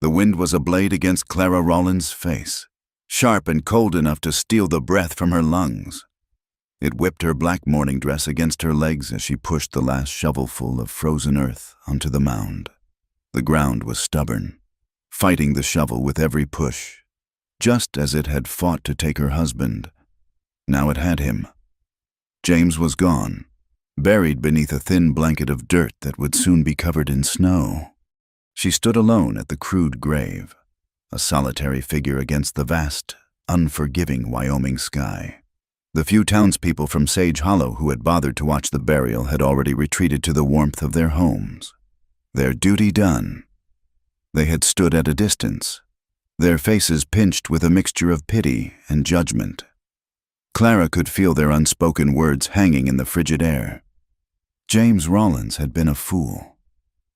The wind was a blade against Clara Rollins' face, sharp and cold enough to steal the breath from her lungs. It whipped her black morning dress against her legs as she pushed the last shovelful of frozen earth onto the mound. The ground was stubborn, fighting the shovel with every push, just as it had fought to take her husband. Now it had him. James was gone, buried beneath a thin blanket of dirt that would soon be covered in snow. She stood alone at the crude grave, a solitary figure against the vast, unforgiving Wyoming sky. The few townspeople from Sage Hollow who had bothered to watch the burial had already retreated to the warmth of their homes. Their duty done, they had stood at a distance, their faces pinched with a mixture of pity and judgment. Clara could feel their unspoken words hanging in the frigid air. James Rollins had been a fool.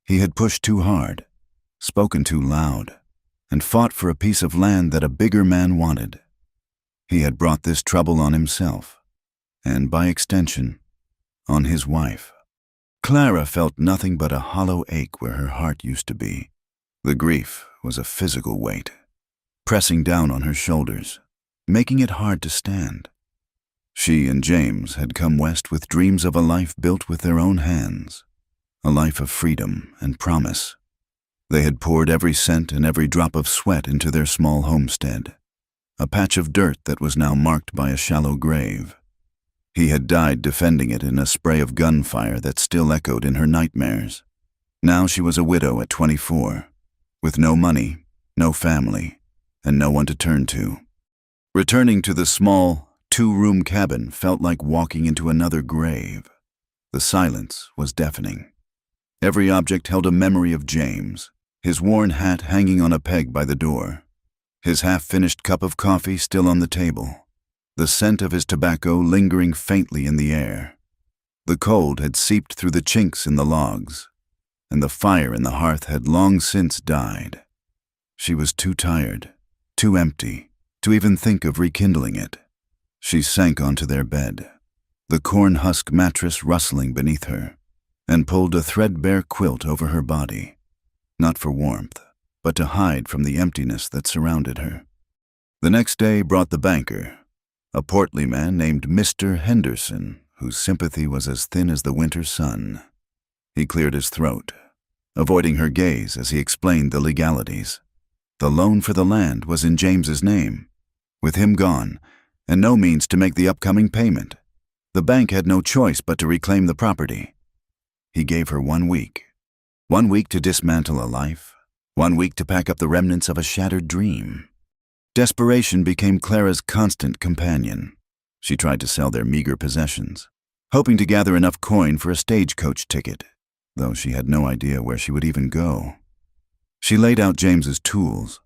He had pushed too hard, spoken too loud, and fought for a piece of land that a bigger man wanted. He had brought this trouble on himself, and by extension, on his wife. Clara felt nothing but a hollow ache where her heart used to be. The grief was a physical weight, pressing down on her shoulders, making it hard to stand. She and James had come west with dreams of a life built with their own hands, a life of freedom and promise. They had poured every cent and every drop of sweat into their small homestead, a patch of dirt that was now marked by a shallow grave. He had died defending it in a spray of gunfire that still echoed in her nightmares. Now she was a widow at 24, with no money, no family, and no one to turn to. Returning to the small, two-room cabin felt like walking into another grave. The silence was deafening. Every object held a memory of James, his worn hat hanging on a peg by the door, his half-finished cup of coffee still on the table, the scent of his tobacco lingering faintly in the air. The cold had seeped through the chinks in the logs, and the fire in the hearth had long since died. She was too tired, too empty, to even think of rekindling it. She sank onto their bed, the corn husk mattress rustling beneath her, and pulled a threadbare quilt over her body, not for warmth, but to hide from the emptiness that surrounded her. The next day brought the banker, a portly man named Mr. Henderson, whose sympathy was as thin as the winter sun. He cleared his throat, avoiding her gaze as he explained the legalities. The loan for the land was in James's name. With him gone, and no means to make the upcoming payment, the bank had no choice but to reclaim the property. He gave her 1 week. 1 week to dismantle a life, 1 week to pack up the remnants of a shattered dream. Desperation became Clara's constant companion. She tried to sell their meager possessions, hoping to gather enough coin for a stagecoach ticket, though she had no idea where she would even go. She laid out James's tools,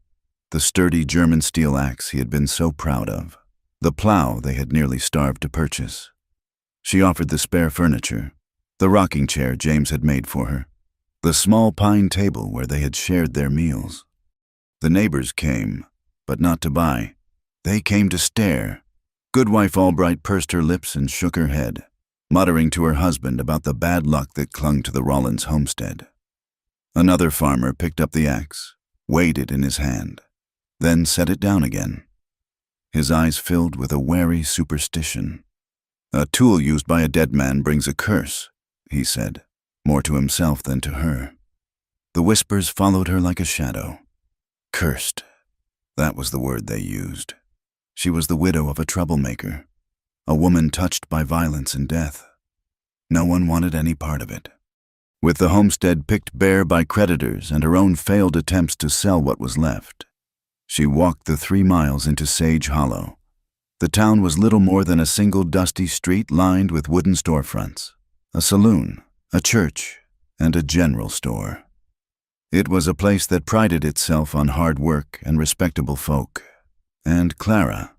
the sturdy German steel axe he had been so proud of, the plow they had nearly starved to purchase. She offered the spare furniture, the rocking chair James had made for her, the small pine table where they had shared their meals. The neighbors came, but not to buy. They came to stare. Goodwife Albright pursed her lips and shook her head, muttering to her husband about the bad luck that clung to the Rollins homestead. Another farmer picked up the axe, weighed it in his hand, then set it down again. His eyes filled with a wary superstition. "A tool used by a dead man brings a curse," he said, more to himself than to her. The whispers followed her like a shadow. Cursed. That was the word they used. She was the widow of a troublemaker, a woman touched by violence and death. No one wanted any part of it. With the homestead picked bare by creditors and her own failed attempts to sell what was left, she walked the 3 miles into Sage Hollow. The town was little more than a single dusty street lined with wooden storefronts, a saloon, a church, and a general store. It was a place that prided itself on hard work and respectable folk, and Clara,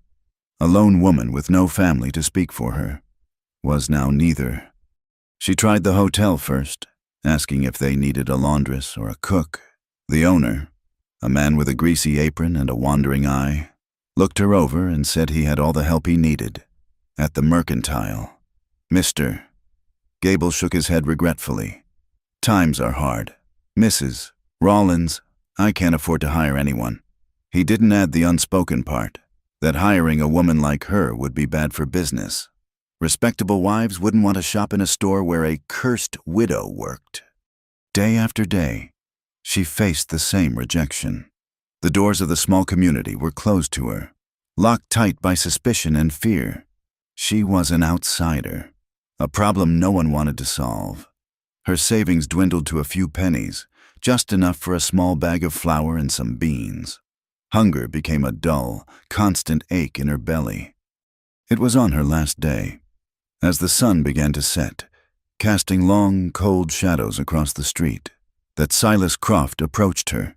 a lone woman with no family to speak for her, was now neither. She tried the hotel first, asking if they needed a laundress or a cook. The owner, a man with a greasy apron and a wandering eye, looked her over and said he had all the help he needed. At the Mercantile. "Mr." Gable shook his head regretfully. "Times are hard. Mrs. Rollins, I can't afford to hire anyone. He didn't add the unspoken part, that hiring a woman like her would be bad for business. Respectable wives wouldn't want to shop in a store where a cursed widow worked. Day after day, she faced the same rejection. The doors of the small community were closed to her, locked tight by suspicion and fear. She was an outsider, a problem no one wanted to solve. Her savings dwindled to a few pennies, just enough for a small bag of flour and some beans. Hunger became a dull, constant ache in her belly. It was on her last day. As the sun began to set, casting long, cold shadows across the street, that Silas Croft approached her.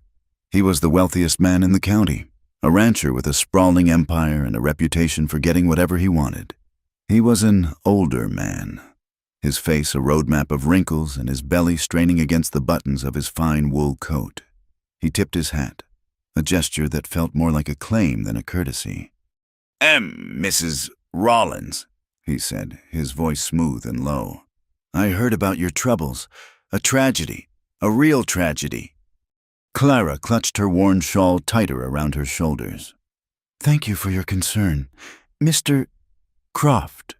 He was the wealthiest man in the county, a rancher with a sprawling empire and a reputation for getting whatever he wanted. He was an older man, his face a roadmap of wrinkles and his belly straining against the buttons of his fine wool coat. He tipped his hat, a gesture that felt more like a claim than a courtesy. Mrs. Rollins," he said, his voice smooth and low. "I heard about your troubles. A tragedy. A real tragedy." Clara clutched her worn shawl tighter around her shoulders. "Thank you for your concern. Mr. Croft."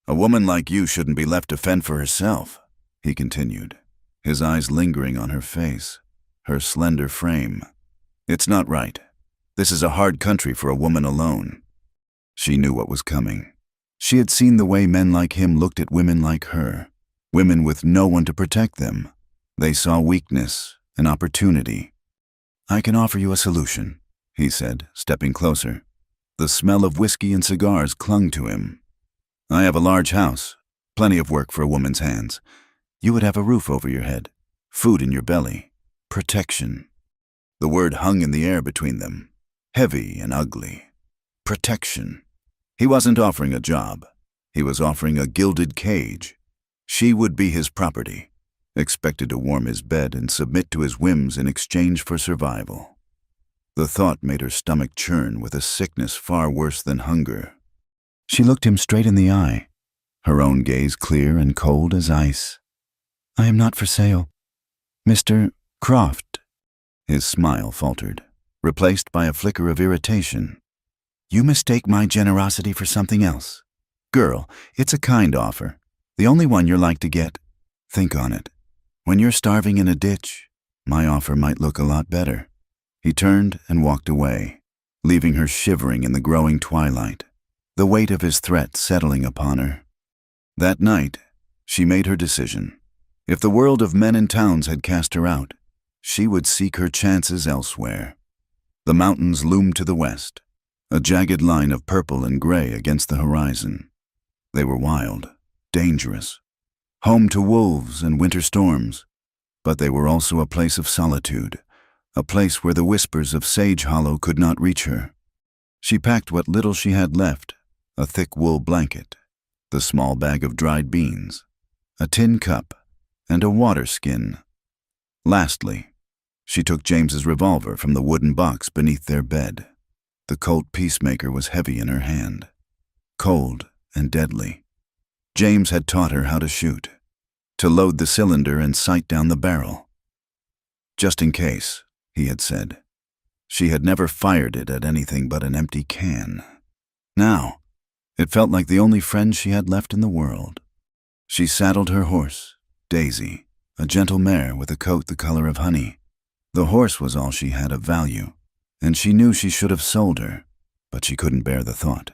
"A woman like you shouldn't be left to fend for herself," he continued, his eyes lingering on her face, her slender frame. "It's not right. This is a hard country for a woman alone." She knew what was coming. She had seen the way men like him looked at women like her, women with no one to protect them. They saw weakness, an opportunity. "I can offer you a solution," he said, stepping closer. The smell of whiskey and cigars clung to him. "I have a large house, plenty of work for a woman's hands. You would have a roof over your head, food in your belly, protection." The word hung in the air between them, heavy and ugly. Protection. He wasn't offering a job. He was offering a gilded cage. She would be his property, expected to warm his bed and submit to his whims in exchange for survival. The thought made her stomach churn with a sickness far worse than hunger. She looked him straight in the eye, her own gaze clear and cold as ice. "I am not for sale. Mr. Croft." His smile faltered, replaced by a flicker of irritation. "You mistake my generosity for something else. Girl, it's a kind offer, the only one you're like to get. Think on it. When you're starving in a ditch, my offer might look a lot better." He turned and walked away, leaving her shivering in the growing twilight, the weight of his threat settling upon her. That night, she made her decision. If the world of men and towns had cast her out, she would seek her chances elsewhere. The mountains loomed to the west, a jagged line of purple and gray against the horizon. They were wild, dangerous, home to wolves and winter storms, but they were also a place of solitude, a place where the whispers of Sage Hollow could not reach her. She packed what little she had left, a thick wool blanket, the small bag of dried beans, a tin cup, and a water skin. Lastly, she took James's revolver from the wooden box beneath their bed. The Colt Peacemaker was heavy in her hand, cold and deadly. James had taught her how to shoot, to load the cylinder and sight down the barrel. "Just in case," he had said. She had never fired it at anything but an empty can. Now, it felt like the only friend she had left in the world. She saddled her horse, Daisy, a gentle mare with a coat the color of honey. The horse was all she had of value, and she knew she should have sold her, but she couldn't bear the thought.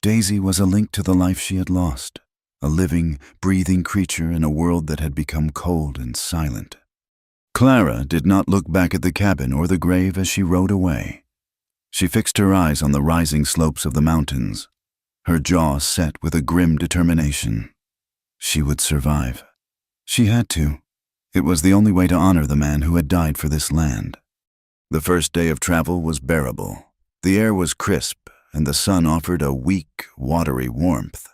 Daisy was a link to the life she had lost, a living, breathing creature in a world that had become cold and silent. Clara did not look back at the cabin or the grave as she rode away. She fixed her eyes on the rising slopes of the mountains, her jaw set with a grim determination. She would survive. She had to. It was the only way to honor the man who had died for this land. The first day of travel was bearable. The air was crisp, and the sun offered a weak, watery warmth.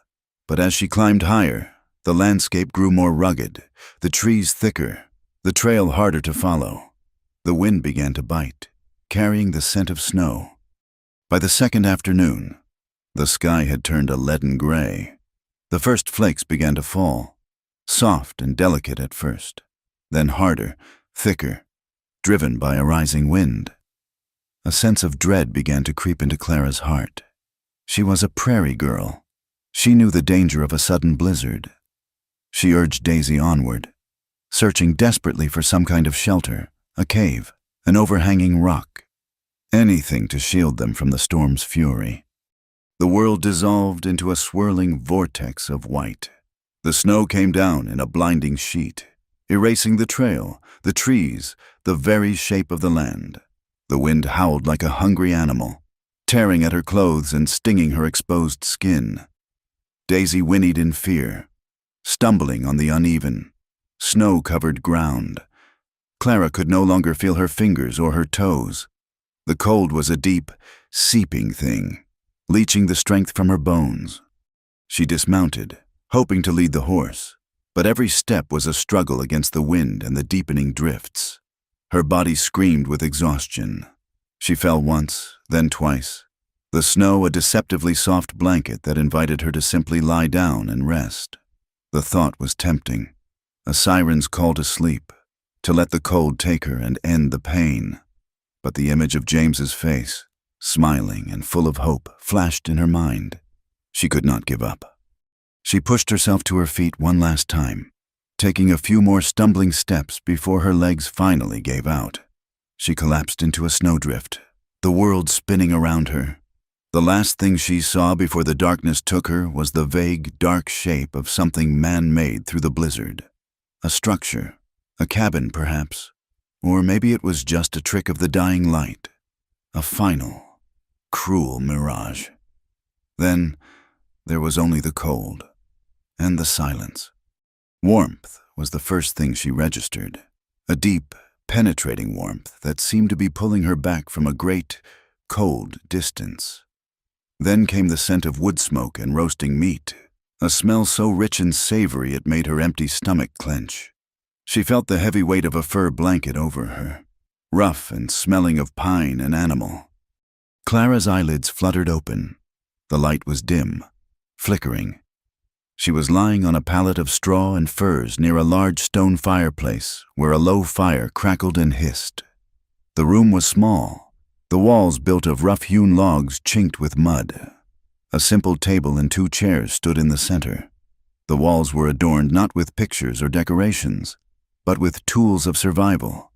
But as she climbed higher, the landscape grew more rugged, the trees thicker, the trail harder to follow. The wind began to bite, carrying the scent of snow. By the second afternoon, the sky had turned a leaden gray. The first flakes began to fall, soft and delicate at first, then harder, thicker. driven by a rising wind. A sense of dread began to creep into Clara's heart. She was a prairie girl. She knew the danger of a sudden blizzard. She urged Daisy onward, searching desperately for some kind of shelter, a cave, an overhanging rock, anything to shield them from the storm's fury. The world dissolved into a swirling vortex of white. The snow came down in a blinding sheet, erasing the trail, the trees, the very shape of the land. The wind howled like a hungry animal, tearing at her clothes and stinging her exposed skin. Daisy whinnied in fear, stumbling on the uneven, snow-covered ground. Clara could no longer feel her fingers or her toes. The cold was a deep, seeping thing, leaching the strength from her bones. She dismounted, hoping to lead the horse, but every step was a struggle against the wind and the deepening drifts. Her body screamed with exhaustion. She fell once, then twice, the snow a deceptively soft blanket that invited her to simply lie down and rest. The thought was tempting, a siren's call to sleep, to let the cold take her and end the pain. But the image of James's face, smiling and full of hope, flashed in her mind. She could not give up. She pushed herself to her feet one last time, taking a few more stumbling steps before her legs finally gave out. She collapsed into a snowdrift, the world spinning around her. The last thing she saw before the darkness took her was the vague, dark shape of something man-made through the blizzard. A structure, a cabin perhaps, or maybe it was just a trick of the dying light. A final, cruel mirage. Then there was only the cold and the silence. Warmth was the first thing she registered, a deep, penetrating warmth that seemed to be pulling her back from a great, cold distance. Then came the scent of wood smoke and roasting meat, a smell so rich and savory it made her empty stomach clench. She felt the heavy weight of a fur blanket over her, rough and smelling of pine and animal. Clara's eyelids fluttered open. The light was dim, flickering. She was lying on a pallet of straw and furs near a large stone fireplace where a low fire crackled and hissed. The room was small, the walls built of rough-hewn logs chinked with mud. A simple table and 2 chairs stood in the center. The walls were adorned not with pictures or decorations, but with tools of survival: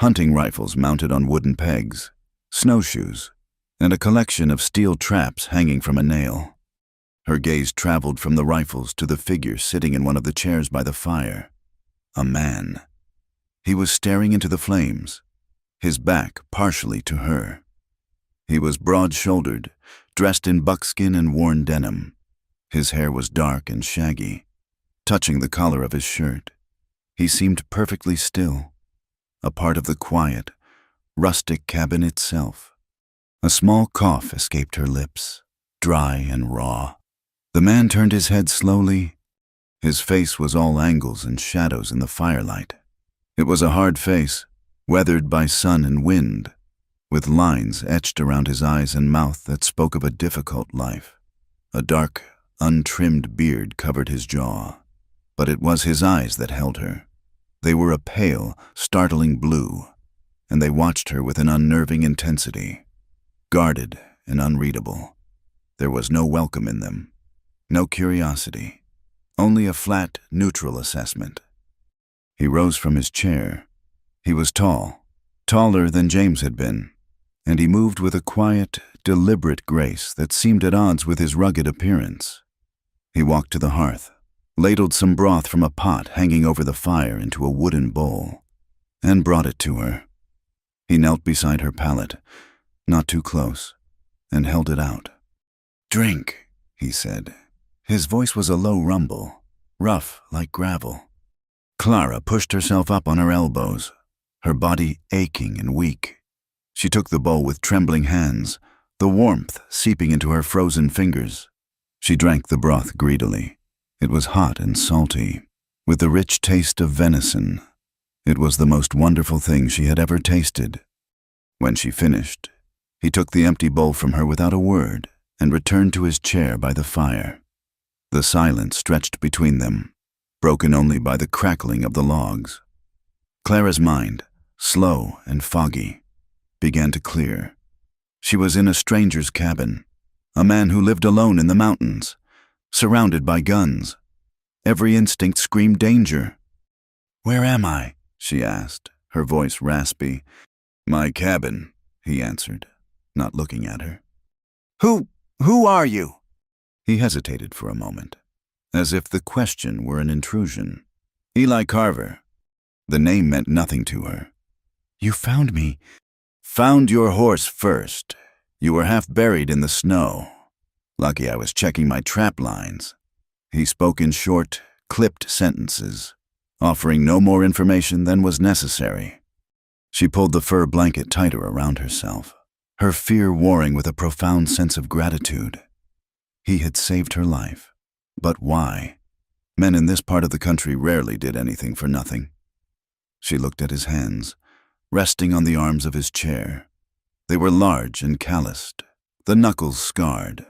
hunting rifles mounted on wooden pegs, snowshoes, and a collection of steel traps hanging from a nail. Her gaze traveled from the rifles to the figure sitting in one of the chairs by the fire. A man. He was staring into the flames, his back partially to her. He was broad-shouldered, dressed in buckskin and worn denim. His hair was dark and shaggy, touching the collar of his shirt. He seemed perfectly still, a part of the quiet, rustic cabin itself. A small cough escaped her lips, dry and raw. The man turned his head slowly. His face was all angles and shadows in the firelight. It was a hard face, weathered by sun and wind, with lines etched around his eyes and mouth that spoke of a difficult life. A dark, untrimmed beard covered his jaw, but it was his eyes that held her. They were a pale, startling blue, and they watched her with an unnerving intensity, guarded and unreadable. There was no welcome in them, no curiosity, only a flat, neutral assessment. He rose from his chair. He was tall, taller than James had been, and he moved with a quiet, deliberate grace that seemed at odds with his rugged appearance. He walked to the hearth, ladled some broth from a pot hanging over the fire into a wooden bowl, and brought it to her. He knelt beside her pallet, not too close, and held it out. "Drink," he said. His voice was a low rumble, rough like gravel. Clara pushed herself up on her elbows, her body aching and weak. She took the bowl with trembling hands, the warmth seeping into her frozen fingers. She drank the broth greedily. It was hot and salty, with the rich taste of venison. It was the most wonderful thing she had ever tasted. When she finished, he took the empty bowl from her without a word and returned to his chair by the fire. The silence stretched between them, broken only by the crackling of the logs. Clara's mind, slow and foggy, began to clear. She was in a stranger's cabin, a man who lived alone in the mountains, surrounded by guns. Every instinct screamed danger. "Where am I?" she asked, her voice raspy. "My cabin," he answered, not looking at her. Who are you?" He hesitated for a moment, as if the question were an intrusion. "Eli Carver." The name meant nothing to her. "You found me." "Found your horse first. You were half buried in the snow. Lucky I was checking my trap lines." He spoke in short, clipped sentences, offering no more information than was necessary. She pulled the fur blanket tighter around herself, her fear warring with a profound sense of gratitude. He had saved her life. But why? Men in this part of the country rarely did anything for nothing. She looked at his hands, resting on the arms of his chair. They were large and calloused, the knuckles scarred.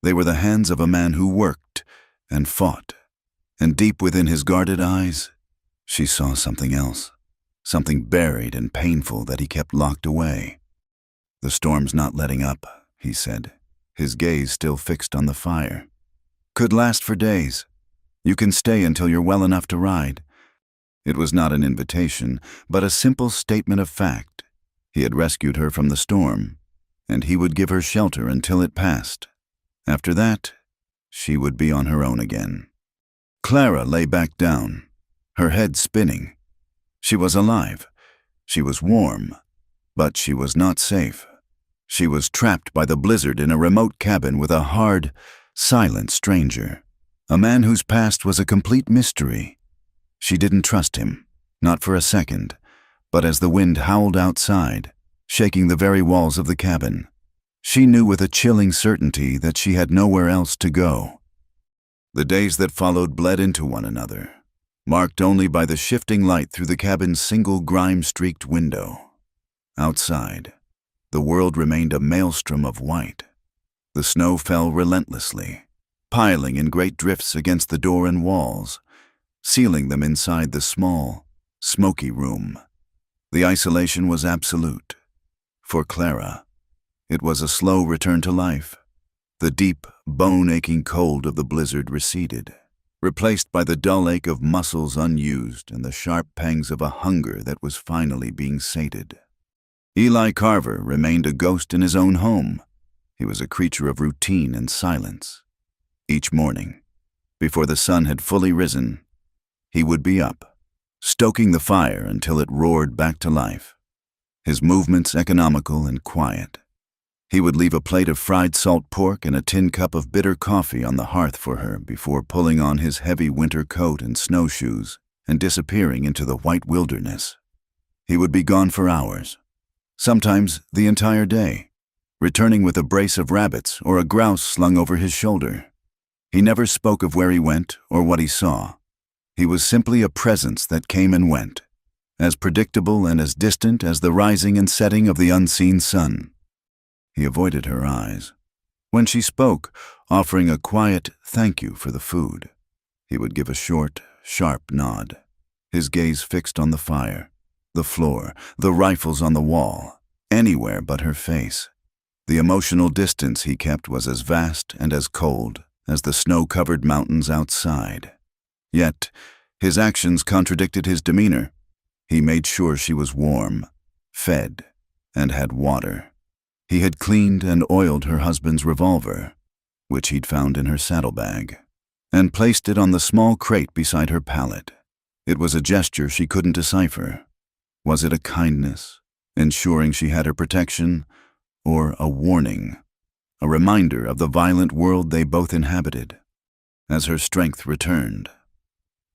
They were the hands of a man who worked and fought. And deep within his guarded eyes, she saw something else, something buried and painful that he kept locked away. "The storm's not letting up," he said, his gaze still fixed on the fire. "Could last for days. You can stay until you're well enough to ride." It was not an invitation, but a simple statement of fact. He had rescued her from the storm, and he would give her shelter until it passed. After that, she would be on her own again. Clara lay back down, her head spinning. She was alive. She was warm, but she was not safe. She was trapped by the blizzard in a remote cabin with a hard, silent stranger, a man whose past was a complete mystery. She didn't trust him, not for a second, but as the wind howled outside, shaking the very walls of the cabin, she knew with a chilling certainty that she had nowhere else to go. The days that followed bled into one another, marked only by the shifting light through the cabin's single grime-streaked window. Outside, the world remained a maelstrom of white. The snow fell relentlessly, piling in great drifts against the door and walls, sealing them inside the small, smoky room. The isolation was absolute. For Clara, it was a slow return to life. The deep, bone-aching cold of the blizzard receded, replaced by the dull ache of muscles unused and the sharp pangs of a hunger that was finally being sated. Eli Carver remained a ghost in his own home. He was a creature of routine and silence. Each morning, before the sun had fully risen, he would be up, stoking the fire until it roared back to life. His movements economical and quiet. He would leave a plate of fried salt pork and a tin cup of bitter coffee on the hearth for her before pulling on his heavy winter coat and snowshoes and disappearing into the white wilderness. He would be gone for hours, sometimes the entire day, returning with a brace of rabbits or a grouse slung over his shoulder. He never spoke of where he went or what he saw. He was simply a presence that came and went, as predictable and as distant as the rising and setting of the unseen sun. He avoided her eyes. When she spoke, offering a quiet thank you for the food, he would give a short, sharp nod, his gaze fixed on the fire, the floor, the rifles on the wall, anywhere but her face. The emotional distance he kept was as vast and as cold as the snow-covered mountains outside. Yet, his actions contradicted his demeanor. He made sure she was warm, fed, and had water. He had cleaned and oiled her husband's revolver, which he'd found in her saddlebag, and placed it on the small crate beside her pallet. It was a gesture she couldn't decipher. Was it a kindness, ensuring she had her protection, or a warning, a reminder of the violent world they both inhabited? As her strength returned,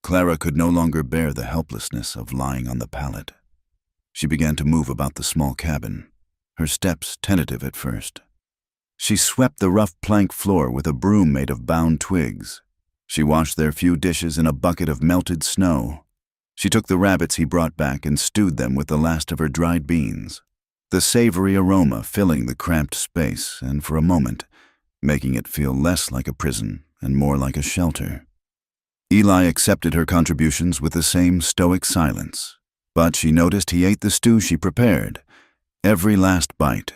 Clara could no longer bear the helplessness of lying on the pallet. She began to move about the small cabin, her steps tentative at first. She swept the rough plank floor with a broom made of bound twigs. She washed their few dishes in a bucket of melted snow. She took the rabbits he brought back and stewed them with the last of her dried beans, the savory aroma filling the cramped space and, for a moment, making it feel less like a prison and more like a shelter. Eli accepted her contributions with the same stoic silence, But she noticed he ate the stew she prepared, every last bite.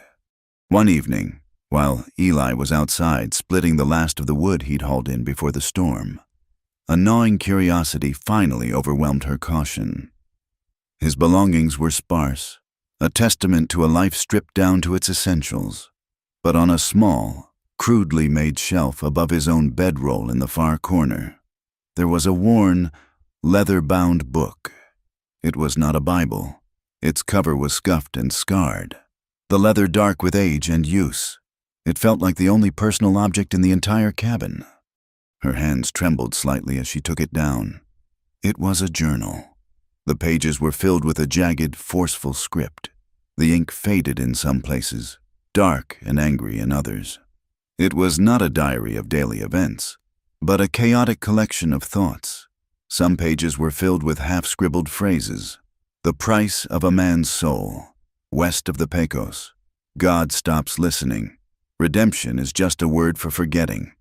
One evening, while Eli was outside splitting the last of the wood he'd hauled in before the storm, a gnawing curiosity finally overwhelmed her caution. His belongings were sparse, a testament to a life stripped down to its essentials, but on a small, crudely made shelf above his own bedroll in the far corner, there was a worn, leather-bound book. It was not a Bible. Its cover was scuffed and scarred, the leather dark with age and use. It felt like the only personal object in the entire cabin. Her hands trembled slightly as she took it down. It was a journal. The pages were filled with a jagged, forceful script. The ink faded in some places, dark and angry in others. It was not a diary of daily events, but a chaotic collection of thoughts. Some pages were filled with half-scribbled phrases. The price of a man's soul. West of the Pecos. God stops listening. Redemption is just a word for forgetting.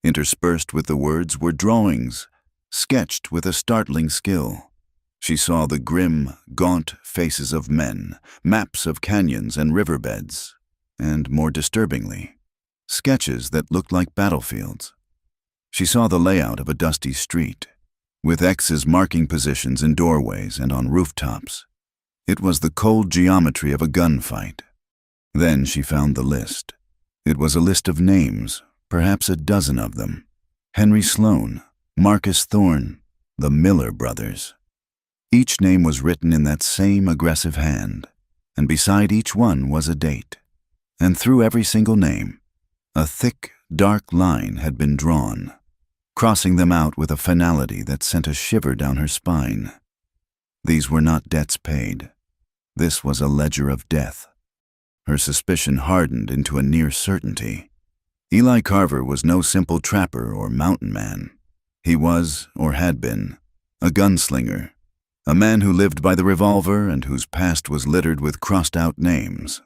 Interspersed with the words were drawings, sketched with a startling skill. She saw the grim, gaunt faces of men, maps of canyons and riverbeds, and, more disturbingly, sketches that looked like battlefields. She saw the layout of a dusty street, with X's marking positions in doorways and on rooftops. It was the cold geometry of a gunfight. Then she found the list. It was a list of names, perhaps a dozen of them. Henry Sloan, Marcus Thorne, the Miller brothers. Each name was written in that same aggressive hand, and beside each one was a date. And through every single name, a thick, dark line had been drawn, crossing them out with a finality that sent a shiver down her spine. These were not debts paid. This was a ledger of death. Her suspicion hardened into a near certainty. Eli Carver was no simple trapper or mountain man. He was, or had been, a gunslinger, a man who lived by the revolver and whose past was littered with crossed-out names.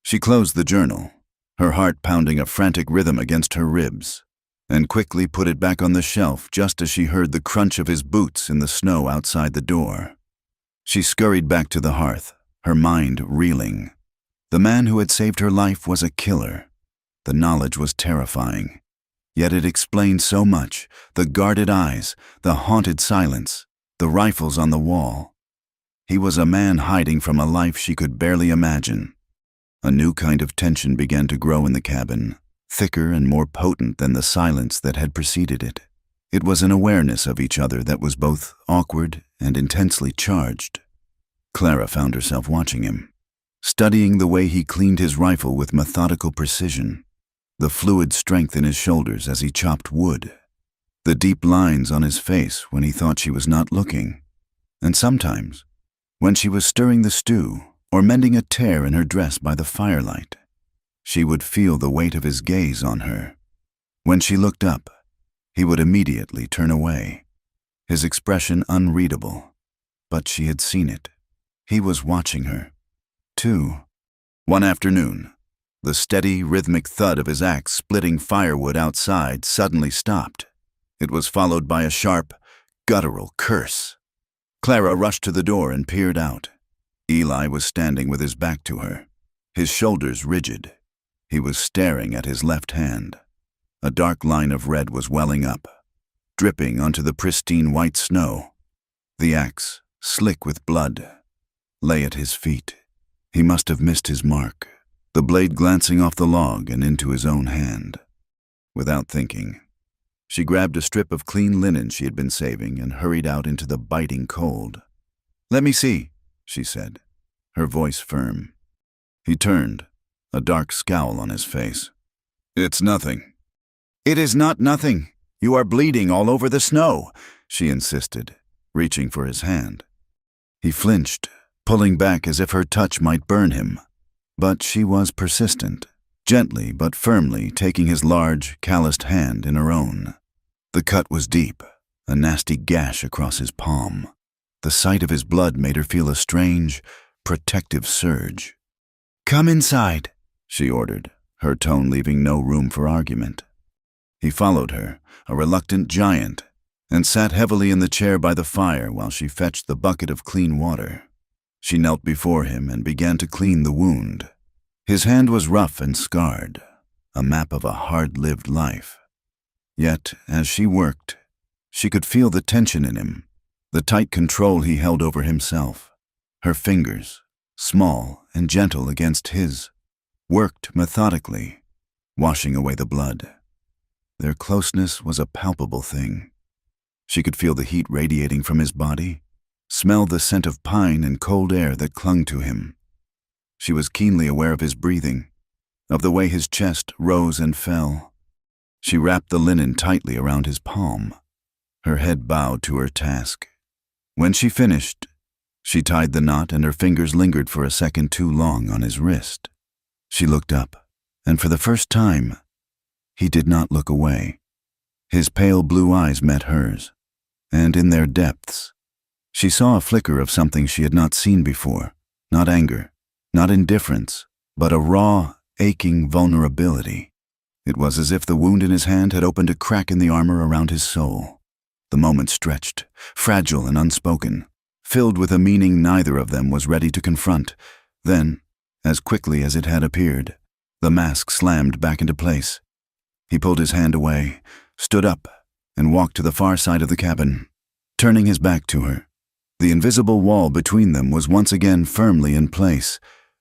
She closed the journal, her heart pounding a frantic rhythm against her ribs, and quickly put it back on the shelf just as she heard the crunch of his boots in the snow outside the door. She scurried back to the hearth, her mind reeling. The man who had saved her life was a killer. The knowledge was terrifying. Yet it explained so much: the guarded eyes, the haunted silence, the rifles on the wall. He was a man hiding from a life she could barely imagine. A new kind of tension began to grow in the cabin, thicker and more potent than the silence that had preceded it. It was an awareness of each other that was both awkward and intensely charged. Clara found herself watching him, studying the way he cleaned his rifle with methodical precision, the fluid strength in his shoulders as he chopped wood, the deep lines on his face when he thought she was not looking, and sometimes, when she was stirring the stew or mending a tear in her dress by the firelight, she would feel the weight of his gaze on her. When she looked up, he would immediately turn away, his expression unreadable, but she had seen it. He was watching her, too. One afternoon, the steady, rhythmic thud of his axe splitting firewood outside suddenly stopped. It was followed by a sharp, guttural curse. Clara rushed to the door and peered out. Eli was standing with his back to her, his shoulders rigid. He was staring at his left hand. A dark line of red was welling up, dripping onto the pristine white snow. The axe, slick with blood, lay at his feet. He must have missed his mark, the blade glancing off the log and into his own hand. Without thinking, she grabbed a strip of clean linen she had been saving and hurried out into the biting cold. "Let me see," she said, her voice firm. He turned, a dark scowl on his face. "It's nothing." "It is not nothing. You are bleeding all over the snow," she insisted, reaching for his hand. He flinched, pulling back as if her touch might burn him. But she was persistent, gently but firmly taking his large, calloused hand in her own. The cut was deep, a nasty gash across his palm. The sight of his blood made her feel a strange, protective surge. "Come inside," she ordered, her tone leaving no room for argument. He followed her, a reluctant giant, and sat heavily in the chair by the fire while she fetched the bucket of clean water. She knelt before him and began to clean the wound. His hand was rough and scarred, a map of a hard-lived life. Yet, as she worked, she could feel the tension in him, the tight control he held over himself. Her fingers, small and gentle against his, worked methodically, washing away the blood. Their closeness was a palpable thing. She could feel the heat radiating from his body, smell the scent of pine and cold air that clung to him. She was keenly aware of his breathing, of the way his chest rose and fell. She wrapped the linen tightly around his palm, her head bowed to her task. When she finished, she tied the knot and her fingers lingered for a second too long on his wrist. She looked up, and for the first time, he did not look away. His pale blue eyes met hers, and in their depths, she saw a flicker of something she had not seen before, not anger, not indifference, but a raw, aching vulnerability. It was as if the wound in his hand had opened a crack in the armor around his soul. The moment stretched, fragile and unspoken, filled with a meaning neither of them was ready to confront. Then, as quickly as it had appeared, the mask slammed back into place. He pulled his hand away, stood up, and walked to the far side of the cabin, turning his back to her. The invisible wall between them was once again firmly in place,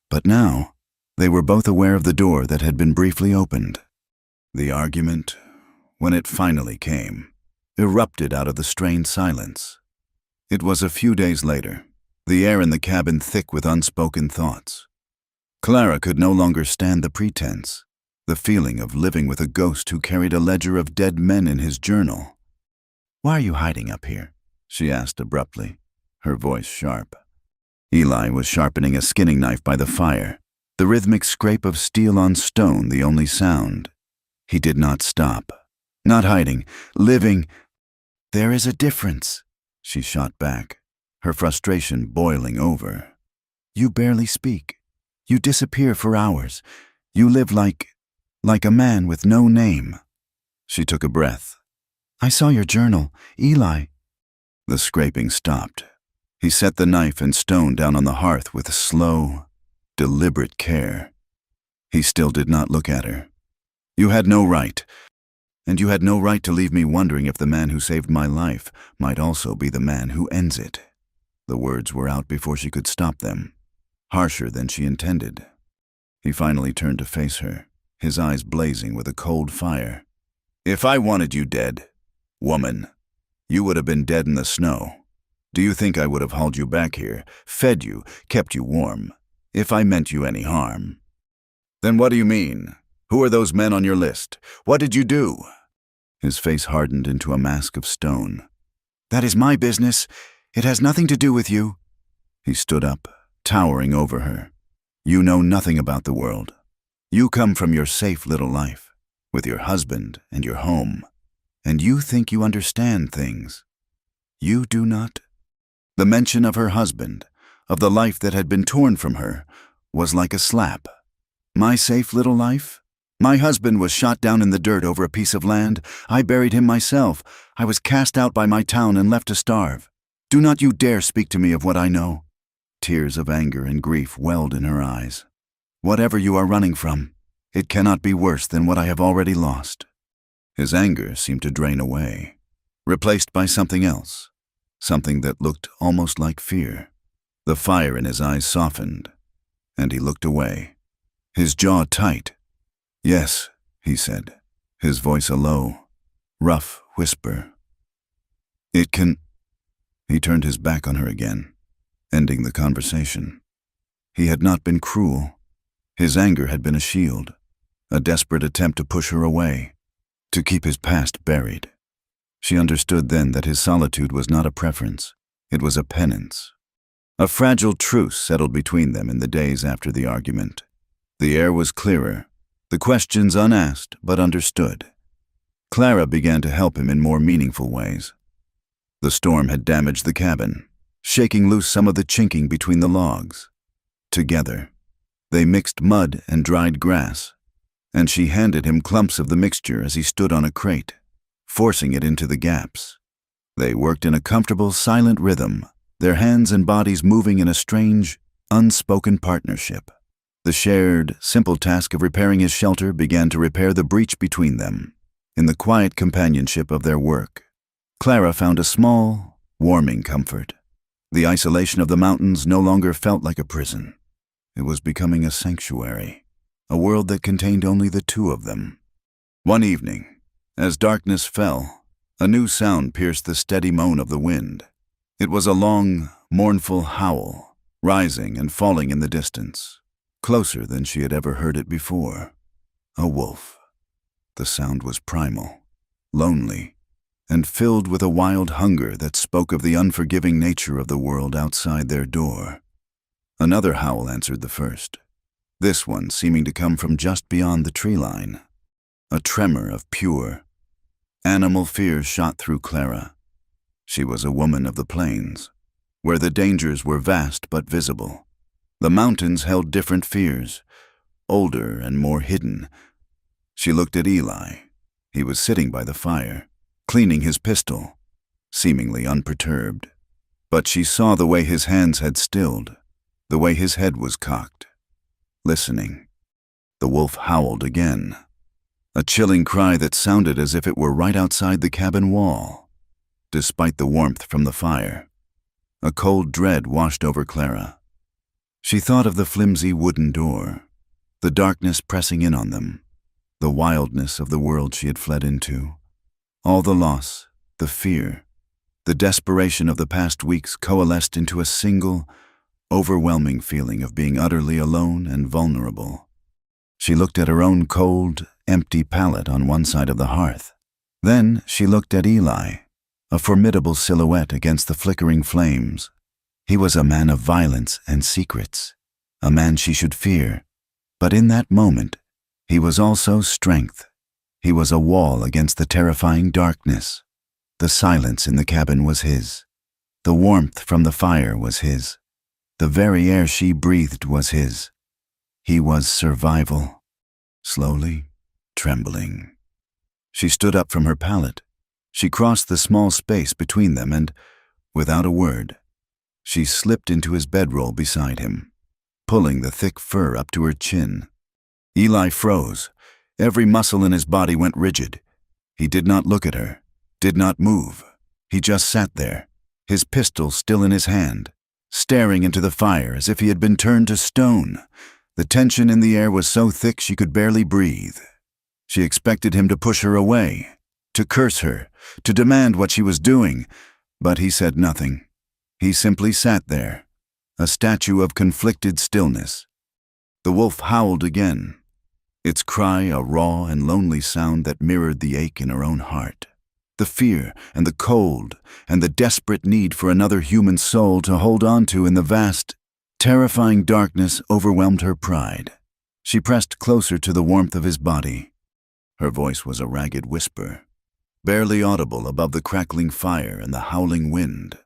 but now they were both aware of the door that had been briefly opened. The argument, when it finally came, erupted out of the strained silence. It was a few days later, the air in the cabin thick with unspoken thoughts. Clara could no longer stand the pretense, the feeling of living with a ghost who carried a ledger of dead men in his journal. "Why are you hiding up here?" she asked abruptly, her voice sharp. Eli was sharpening a skinning knife by the fire, the rhythmic scrape of steel on stone the only sound. He did not stop. "Not hiding, living." "There is a difference," she shot back, her frustration boiling over. "You barely speak. You disappear for hours. You live like a man with no name." She took a breath. "I saw your journal, Eli." The scraping stopped. He set the knife and stone down on the hearth with slow, deliberate care. He still did not look at her. "You had no right. And you had no right to leave me wondering if the man who saved my life might also be the man who ends it." The words were out before she could stop them, harsher than she intended. He finally turned to face her, his eyes blazing with a cold fire. "If I wanted you dead, woman, you would have been dead in the snow. Do you think I would have hauled you back here, fed you, kept you warm, if I meant you any harm?" "Then what do you mean? Who are those men on your list? What did you do?" His face hardened into a mask of stone. "That is my business. It has nothing to do with you." He stood up, towering over her. "You know nothing about the world. You come from your safe little life, with your husband and your home, and you think you understand things. You do not." The mention of her husband, of the life that had been torn from her, was like a slap. "My safe little life? My husband was shot down in the dirt over a piece of land. I buried him myself. I was cast out by my town and left to starve. Do not you dare speak to me of what I know." Tears of anger and grief welled in her eyes. "Whatever you are running from, it cannot be worse than what I have already lost." His anger seemed to drain away, replaced by something else, something that looked almost like fear. The fire in his eyes softened, and he looked away, his jaw tight. "Yes," he said, his voice a low, rough whisper. "It can—" He turned his back on her again, ending the conversation. He had not been cruel. His anger had been a shield, a desperate attempt to push her away, to keep his past buried. She understood then that his solitude was not a preference, it was a penance. A fragile truce settled between them in the days after the argument. The air was clearer, the questions unasked but understood. Clara began to help him in more meaningful ways. The storm had damaged the cabin, shaking loose some of the chinking between the logs. Together, they mixed mud and dried grass, and she handed him clumps of the mixture as he stood on a crate, forcing it into the gaps. They worked in a comfortable, silent rhythm, their hands and bodies moving in a strange, unspoken partnership. The shared, simple task of repairing his shelter began to repair the breach between them. In the quiet companionship of their work, Clara found a small, warming comfort. The isolation of the mountains no longer felt like a prison. It was becoming a sanctuary, a world that contained only the two of them. One evening, as darkness fell, a new sound pierced the steady moan of the wind. It was a long, mournful howl, rising and falling in the distance, closer than she had ever heard it before. A wolf. The sound was primal, lonely, and filled with a wild hunger that spoke of the unforgiving nature of the world outside their door. Another howl answered the first, this one seeming to come from just beyond the tree line. A tremor of pure, animal fear shot through Clara. She was a woman of the plains, where the dangers were vast but visible. The mountains held different fears, older and more hidden. She looked at Eli. He was sitting by the fire, cleaning his pistol, seemingly unperturbed. But she saw the way his hands had stilled, the way his head was cocked, listening. The wolf howled again, a chilling cry that sounded as if it were right outside the cabin wall. Despite the warmth from the fire, a cold dread washed over Clara. She thought of the flimsy wooden door, the darkness pressing in on them, the wildness of the world she had fled into. All the loss, the fear, the desperation of the past weeks coalesced into a single, overwhelming feeling of being utterly alone and vulnerable. She looked at her own cold, empty pallet on one side of the hearth. Then she looked at Eli, a formidable silhouette against the flickering flames. He was a man of violence and secrets, a man she should fear. But in that moment, he was also strength. He was a wall against the terrifying darkness. The silence in the cabin was his. The warmth from the fire was his. The very air she breathed was his. He was survival. Slowly, trembling, she stood up from her pallet. She crossed the small space between them and, without a word, she slipped into his bedroll beside him, pulling the thick fur up to her chin. Eli froze. Every muscle in his body went rigid. He did not look at her, did not move. He just sat there, his pistol still in his hand, staring into the fire as if he had been turned to stone. The tension in the air was so thick she could barely breathe. She expected him to push her away, to curse her, to demand what she was doing, but he said nothing. He simply sat there, a statue of conflicted stillness. The wolf howled again, its cry a raw and lonely sound that mirrored the ache in her own heart. The fear and the cold and the desperate need for another human soul to hold on to in the vast, terrifying darkness overwhelmed her pride. She pressed closer to the warmth of his body. Her voice was a ragged whisper, barely audible above the crackling fire and the howling wind.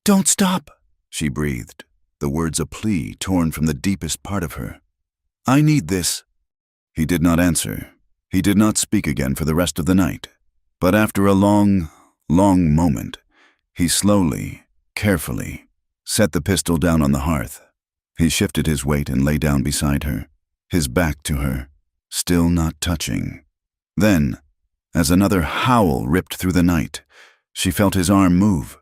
"Don't stop," she breathed, the words a plea torn from the deepest part of her. "I need this." He did not answer. He did not speak again for the rest of the night. But after a long, long moment, he slowly, carefully, set the pistol down on the hearth. He shifted his weight and lay down beside her, his back to her, still not touching. Then, as another howl ripped through the night, she felt his arm move,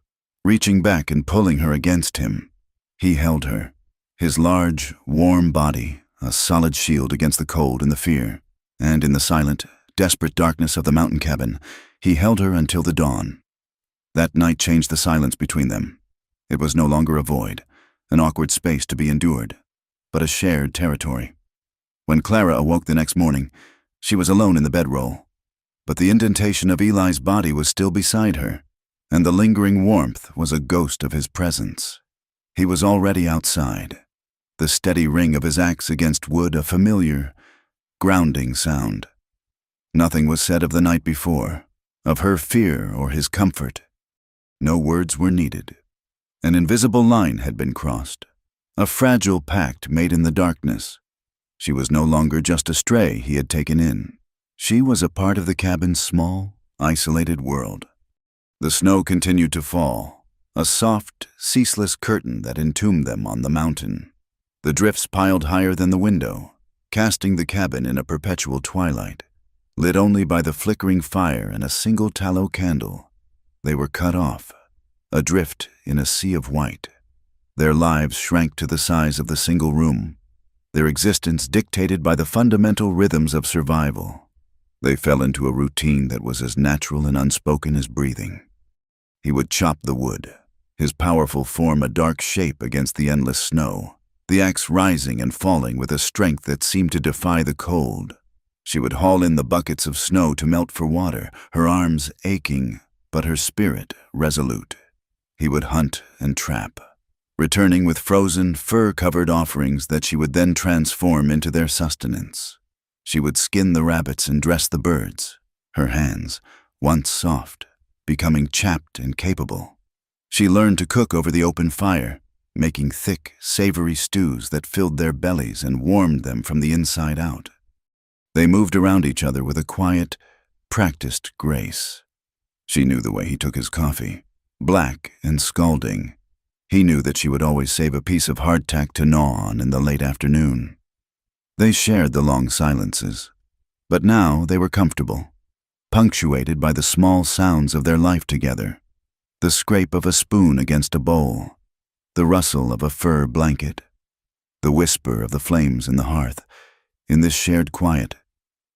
reaching back and pulling her against him. He held her, his large, warm body, a solid shield against the cold and the fear, and in the silent, desperate darkness of the mountain cabin, he held her until the dawn. That night changed the silence between them. It was no longer a void, an awkward space to be endured, but a shared territory. When Clara awoke the next morning, she was alone in the bedroll, but the indentation of Eli's body was still beside her, and the lingering warmth was a ghost of his presence. He was already outside, the steady ring of his axe against wood a familiar, grounding sound. Nothing was said of the night before, of her fear or his comfort. No words were needed. An invisible line had been crossed, a fragile pact made in the darkness. She was no longer just a stray he had taken in. She was a part of the cabin's small, isolated world. The snow continued to fall, a soft, ceaseless curtain that entombed them on the mountain. The drifts piled higher than the window, casting the cabin in a perpetual twilight, lit only by the flickering fire and a single tallow candle. They were cut off, adrift in a sea of white. Their lives shrank to the size of the single room, their existence dictated by the fundamental rhythms of survival. They fell into a routine that was as natural and unspoken as breathing. He would chop the wood, his powerful form a dark shape against the endless snow, the axe rising and falling with a strength that seemed to defy the cold. She would haul in the buckets of snow to melt for water, her arms aching, but her spirit resolute. He would hunt and trap, returning with frozen, fur-covered offerings that she would then transform into their sustenance. She would skin the rabbits and dress the birds, her hands, once soft, becoming chapped and capable. She learned to cook over the open fire, making thick, savory stews that filled their bellies and warmed them from the inside out. They moved around each other with a quiet, practiced grace. She knew the way he took his coffee, black and scalding. He knew that she would always save a piece of hardtack to gnaw on in the late afternoon. They shared the long silences, but now they were comfortable, punctuated by the small sounds of their life together, the scrape of a spoon against a bowl, the rustle of a fur blanket, the whisper of the flames in the hearth. In this shared quiet,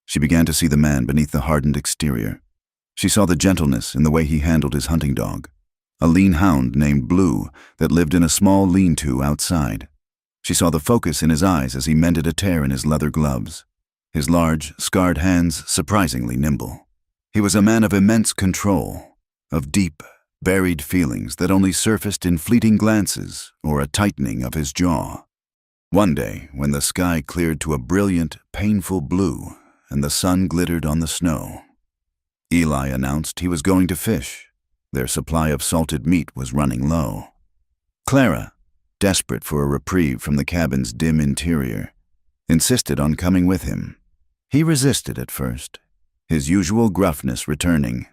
she began to see the man beneath the hardened exterior. She saw the gentleness in the way he handled his hunting dog, a lean hound named Blue that lived in a small lean-to outside. She saw the focus in his eyes as he mended a tear in his leather gloves, his large, scarred hands surprisingly nimble. He was a man of immense control, of deep, buried feelings that only surfaced in fleeting glances or a tightening of his jaw. One day, when the sky cleared to a brilliant, painful blue and the sun glittered on the snow, Eli announced he was going to fish. Their supply of salted meat was running low. Clara, desperate for a reprieve from the cabin's dim interior, insisted on coming with him. He resisted at first, his usual gruffness returning.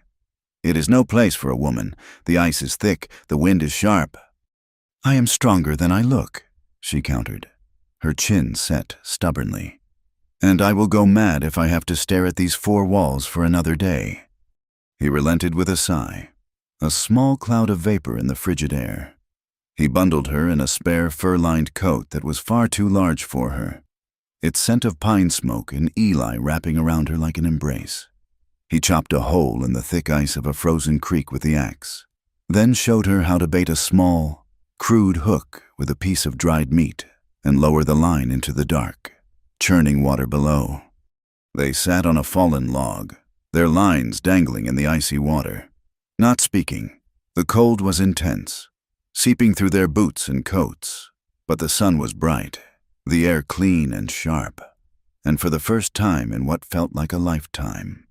"It is no place for a woman. The ice is thick, the wind is sharp." "I am stronger than I look," she countered, her chin set stubbornly. "And I will go mad if I have to stare at these four walls for another day." He relented with a sigh, a small cloud of vapor in the frigid air. He bundled her in a spare fur-lined coat that was far too large for her, its scent of pine smoke and Eli wrapping around her like an embrace. He chopped a hole in the thick ice of a frozen creek with the axe, then showed her how to bait a small, crude hook with a piece of dried meat and lower the line into the dark, churning water below. They sat on a fallen log, their lines dangling in the icy water, not speaking. The cold was intense, seeping through their boots and coats, but the sun was bright, the air clean and sharp, and for the first time in what felt like a lifetime,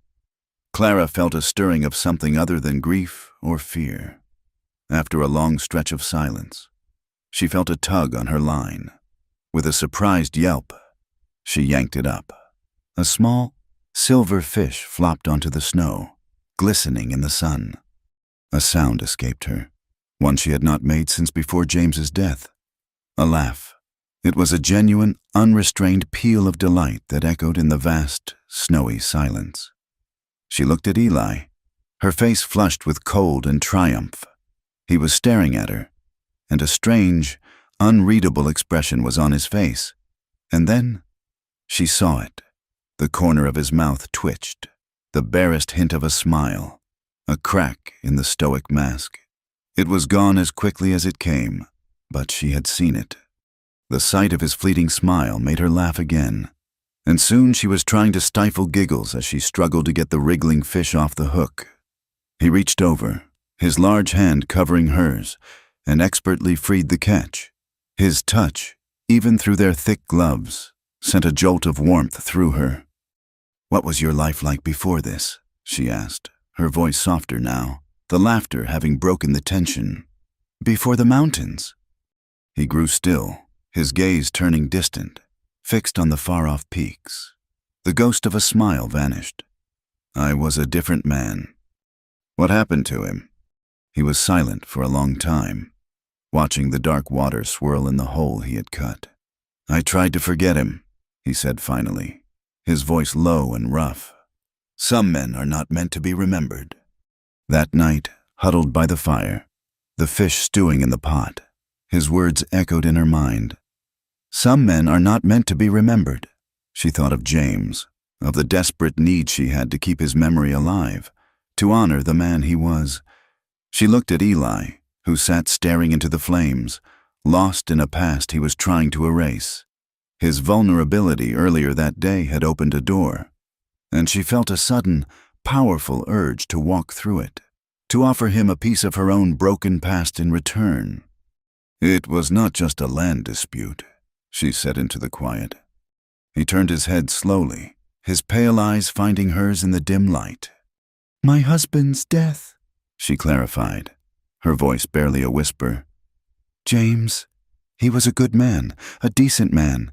Clara felt a stirring of something other than grief or fear. After a long stretch of silence, she felt a tug on her line. With a surprised yelp, she yanked it up. A small, silver fish flopped onto the snow, glistening in the sun. A sound escaped her, one she had not made since before James's death. A laugh. It was a genuine, unrestrained peal of delight that echoed in the vast, snowy silence. She looked at Eli, her face flushed with cold and triumph. He was staring at her, and a strange, unreadable expression was on his face. And then she saw it. The corner of his mouth twitched, the barest hint of a smile, a crack in the stoic mask. It was gone as quickly as it came, but she had seen it. The sight of his fleeting smile made her laugh again, and soon she was trying to stifle giggles as she struggled to get the wriggling fish off the hook. He reached over, his large hand covering hers, and expertly freed the catch. His touch, even through their thick gloves, sent a jolt of warmth through her. "What was your life like before this?" she asked, her voice softer now, the laughter having broken the tension. "Before the mountains." He grew still, his gaze turning distant, fixed on the far-off peaks. The ghost of a smile vanished. "I was a different man." "What happened to him?" He was silent for a long time, watching the dark water swirl in the hole he had cut. "I tried to forget him," he said finally, his voice low and rough. "Some men are not meant to be remembered." That night, huddled by the fire, the fish stewing in the pot, his words echoed in her mind. Some men are not meant to be remembered. She thought of James, of the desperate need she had to keep his memory alive, to honor the man he was. She looked at Eli, who sat staring into the flames, lost in a past he was trying to erase. His vulnerability earlier that day had opened a door, and she felt a sudden, powerful urge to walk through it, to offer him a piece of her own broken past in return. "It was not just a land dispute," she said into the quiet. He turned his head slowly, his pale eyes finding hers in the dim light. "My husband's death," she clarified, her voice barely a whisper. "James, he was a good man, a decent man.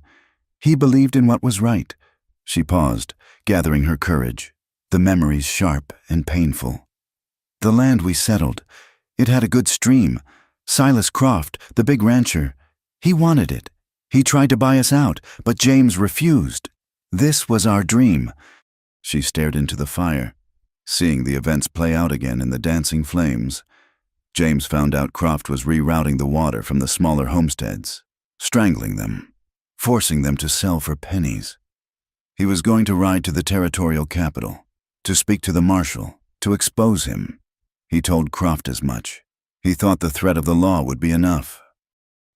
He believed in what was right." She paused, gathering her courage, the memories sharp and painful. "The land we settled, it had a good stream. Silas Croft, the big rancher, he wanted it. He tried to buy us out, but James refused. This was our dream." She stared into the fire, seeing the events play out again in the dancing flames. James found out Croft was rerouting the water from the smaller homesteads, strangling them, forcing them to sell for pennies. He was going to ride to the territorial capital, to speak to the marshal, to expose him. He told Croft as much. He thought the threat of the law would be enough.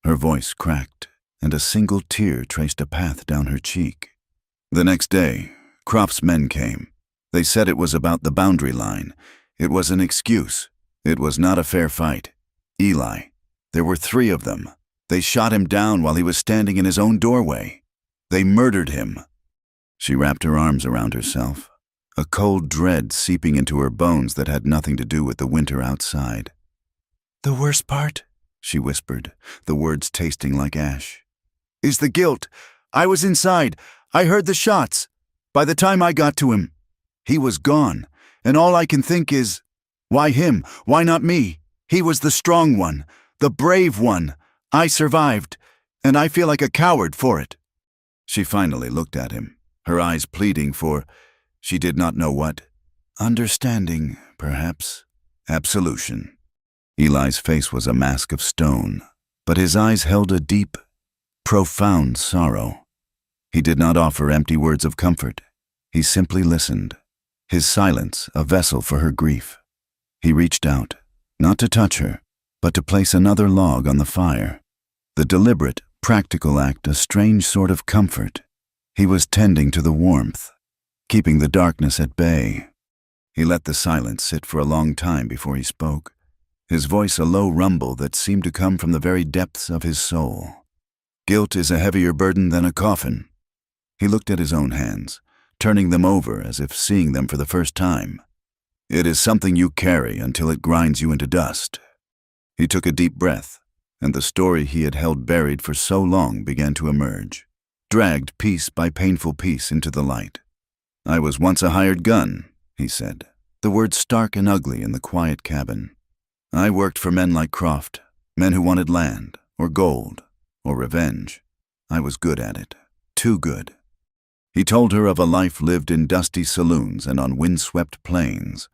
Her voice cracked, and a single tear traced a path down her cheek. The next day, Croft's men came. They said it was about the boundary line. It was an excuse. It was not a fair fight. Eli, there were 3 of them. They shot him down while he was standing in his own doorway. They murdered him. She wrapped her arms around herself, a cold dread seeping into her bones that had nothing to do with the winter outside. "The worst part," she whispered, the words tasting like ash, "is the guilt. I was inside. I heard the shots. By the time I got to him, he was gone, and all I can think is, why him? Why not me? He was the strong one, the brave one. I survived, and I feel like a coward for it." She finally looked at him, her eyes pleading for, she did not know what. Understanding, perhaps. Absolution. Eli's face was a mask of stone, but his eyes held a deep, profound sorrow. He did not offer empty words of comfort. He simply listened, his silence a vessel for her grief. He reached out, not to touch her, but to place another log on the fire. The deliberate, practical act a strange sort of comfort. He was tending to the warmth, keeping the darkness at bay. He let the silence sit for a long time before he spoke, his voice a low rumble that seemed to come from the very depths of his soul. "Guilt is a heavier burden than a coffin." He looked at his own hands, turning them over as if seeing them for the first time. "It is something you carry until it grinds you into dust." He took a deep breath, and the story he had held buried for so long began to emerge, dragged piece by painful piece into the light. "I was once a hired gun," he said, the words stark and ugly in the quiet cabin. "I worked for men like Croft, men who wanted land, or gold, or revenge. I was good at it, too good." He told her of a life lived in dusty saloons and on windswept plains,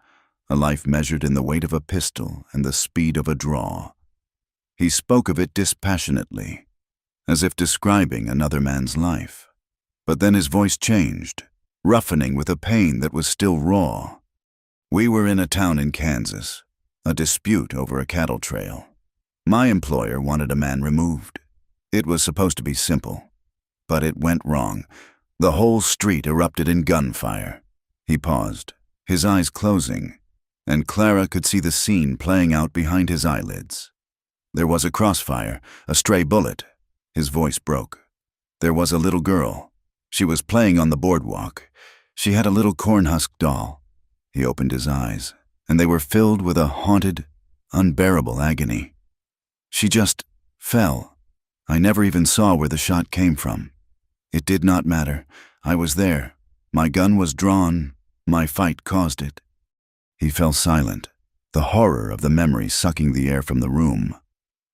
a life measured in the weight of a pistol and the speed of a draw. He spoke of it dispassionately, as if describing another man's life. But then his voice changed, roughening with a pain that was still raw. "We were in a town in Kansas, a dispute over a cattle trail. My employer wanted a man removed. It was supposed to be simple, but it went wrong. The whole street erupted in gunfire." He paused, his eyes closing, and Clara could see the scene playing out behind his eyelids. There was a crossfire, a stray bullet. His voice broke. There was a little girl. She was playing on the boardwalk. She had a little cornhusk doll. He opened his eyes, and they were filled with a haunted, unbearable agony. She just fell. I never even saw where the shot came from. It did not matter. I was there. My gun was drawn. My fight caused it. He fell silent, the horror of the memory sucking the air from the room.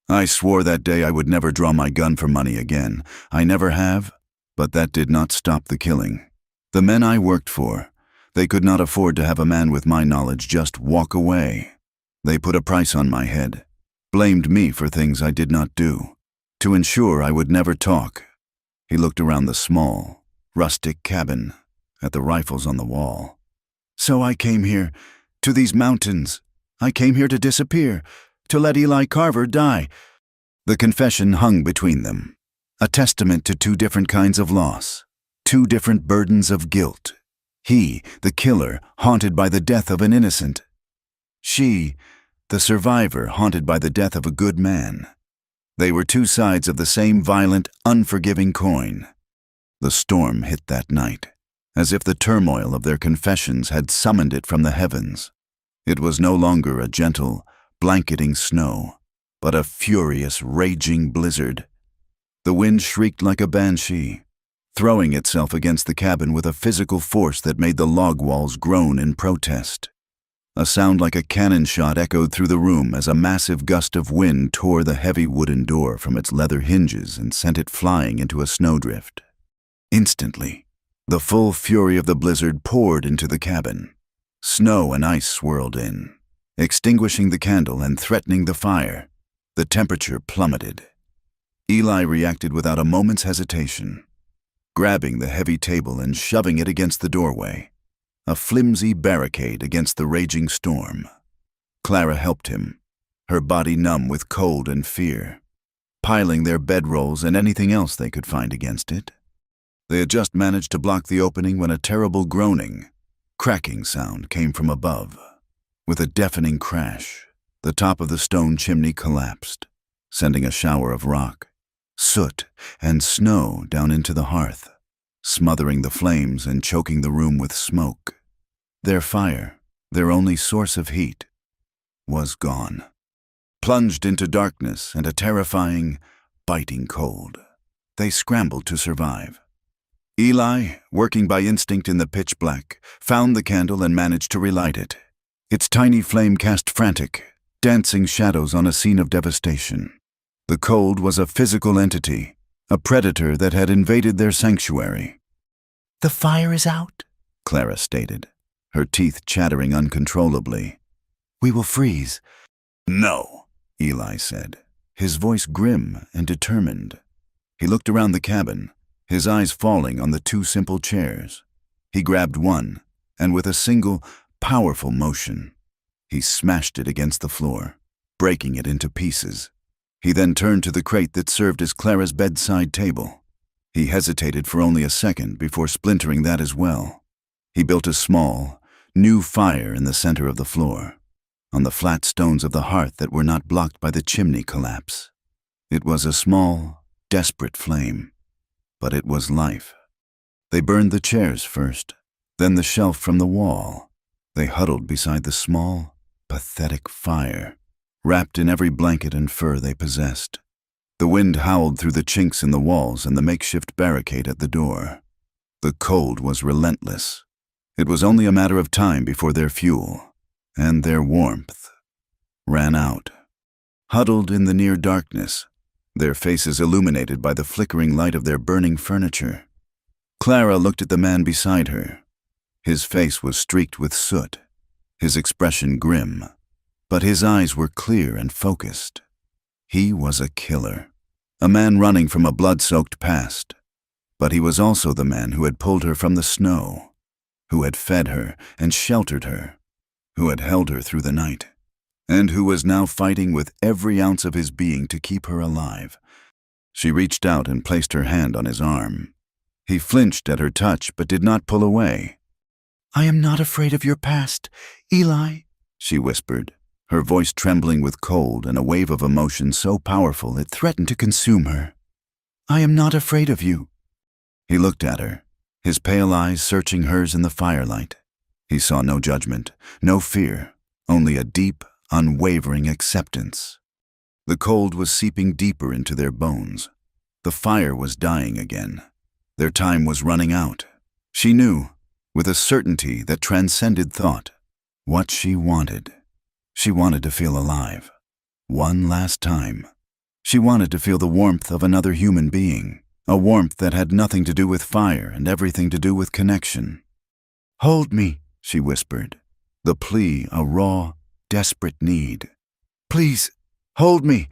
I swore that day I would never draw my gun for money again. I never have, but that did not stop the killing. The men I worked for, they could not afford to have a man with my knowledge just walk away. They put a price on my head, blamed me for things I did not do, to ensure I would never talk. He looked around the small, rustic cabin, at the rifles on the wall. So I came here, to these mountains. I came here to disappear, to let Eli Carver die. The confession hung between them, a testament to two different kinds of loss, two different burdens of guilt. He, the killer, haunted by the death of an innocent. She, the survivor, haunted by the death of a good man. They were two sides of the same violent, unforgiving coin. The storm hit that night, as if the turmoil of their confessions had summoned it from the heavens. It was no longer a gentle, blanketing snow, but a furious, raging blizzard. The wind shrieked like a banshee, throwing itself against the cabin with a physical force that made the log walls groan in protest. A sound like a cannon shot echoed through the room as a massive gust of wind tore the heavy wooden door from its leather hinges and sent it flying into a snowdrift. Instantly, the full fury of the blizzard poured into the cabin. Snow and ice swirled in, extinguishing the candle and threatening the fire. The temperature plummeted. Eli reacted without a moment's hesitation, grabbing the heavy table and shoving it against the doorway, a flimsy barricade against the raging storm. Clara helped him, her body numb with cold and fear, piling their bedrolls and anything else they could find against it. They had just managed to block the opening when a terrible groaning, cracking sound came from above. With a deafening crash, the top of the stone chimney collapsed, sending a shower of rock, soot, and snow down into the hearth, smothering the flames and choking the room with smoke. Their fire, their only source of heat, was gone, plunged into darkness and a terrifying, biting cold. They scrambled to survive. Eli, working by instinct in the pitch black, found the candle and managed to relight it. Its tiny flame cast frantic, dancing shadows on a scene of devastation. The cold was a physical entity, a predator that had invaded their sanctuary. "The fire is out," Clara stated, her teeth chattering uncontrollably. "We will freeze." "No," Eli said, his voice grim and determined. He looked around the cabin, his eyes falling on the two simple chairs. He grabbed one, and with a single, powerful motion, he smashed it against the floor, breaking it into pieces. He then turned to the crate that served as Clara's bedside table. He hesitated for only a second before splintering that as well. He built a small, new fire in the center of the floor, on the flat stones of the hearth that were not blocked by the chimney collapse. It was a small, desperate flame, but it was life. They burned the chairs first, then the shelf from the wall. They huddled beside the small, pathetic fire, wrapped in every blanket and fur they possessed. The wind howled through the chinks in the walls and the makeshift barricade at the door. The cold was relentless. It was only a matter of time before their fuel, and their warmth, ran out. Huddled in the near darkness, their faces illuminated by the flickering light of their burning furniture, Clara looked at the man beside her. His face was streaked with soot, his expression grim, but his eyes were clear and focused. He was a killer, a man running from a blood-soaked past, but he was also the man who had pulled her from the snow, who had fed her and sheltered her, who had held her through the night, and who was now fighting with every ounce of his being to keep her alive. She reached out and placed her hand on his arm. He flinched at her touch but did not pull away. "I am not afraid of your past, Eli," she whispered, her voice trembling with cold and a wave of emotion so powerful it threatened to consume her. "I am not afraid of you." He looked at her, his pale eyes searching hers in the firelight. He saw no judgment, no fear, only a deep, unwavering acceptance. The cold was seeping deeper into their bones. The fire was dying again. Their time was running out. She knew, with a certainty that transcended thought, what she wanted. She wanted to feel alive. One last time. She wanted to feel the warmth of another human being, a warmth that had nothing to do with fire and everything to do with connection. "Hold me," she whispered, the plea a raw, desperate need. "Please, hold me."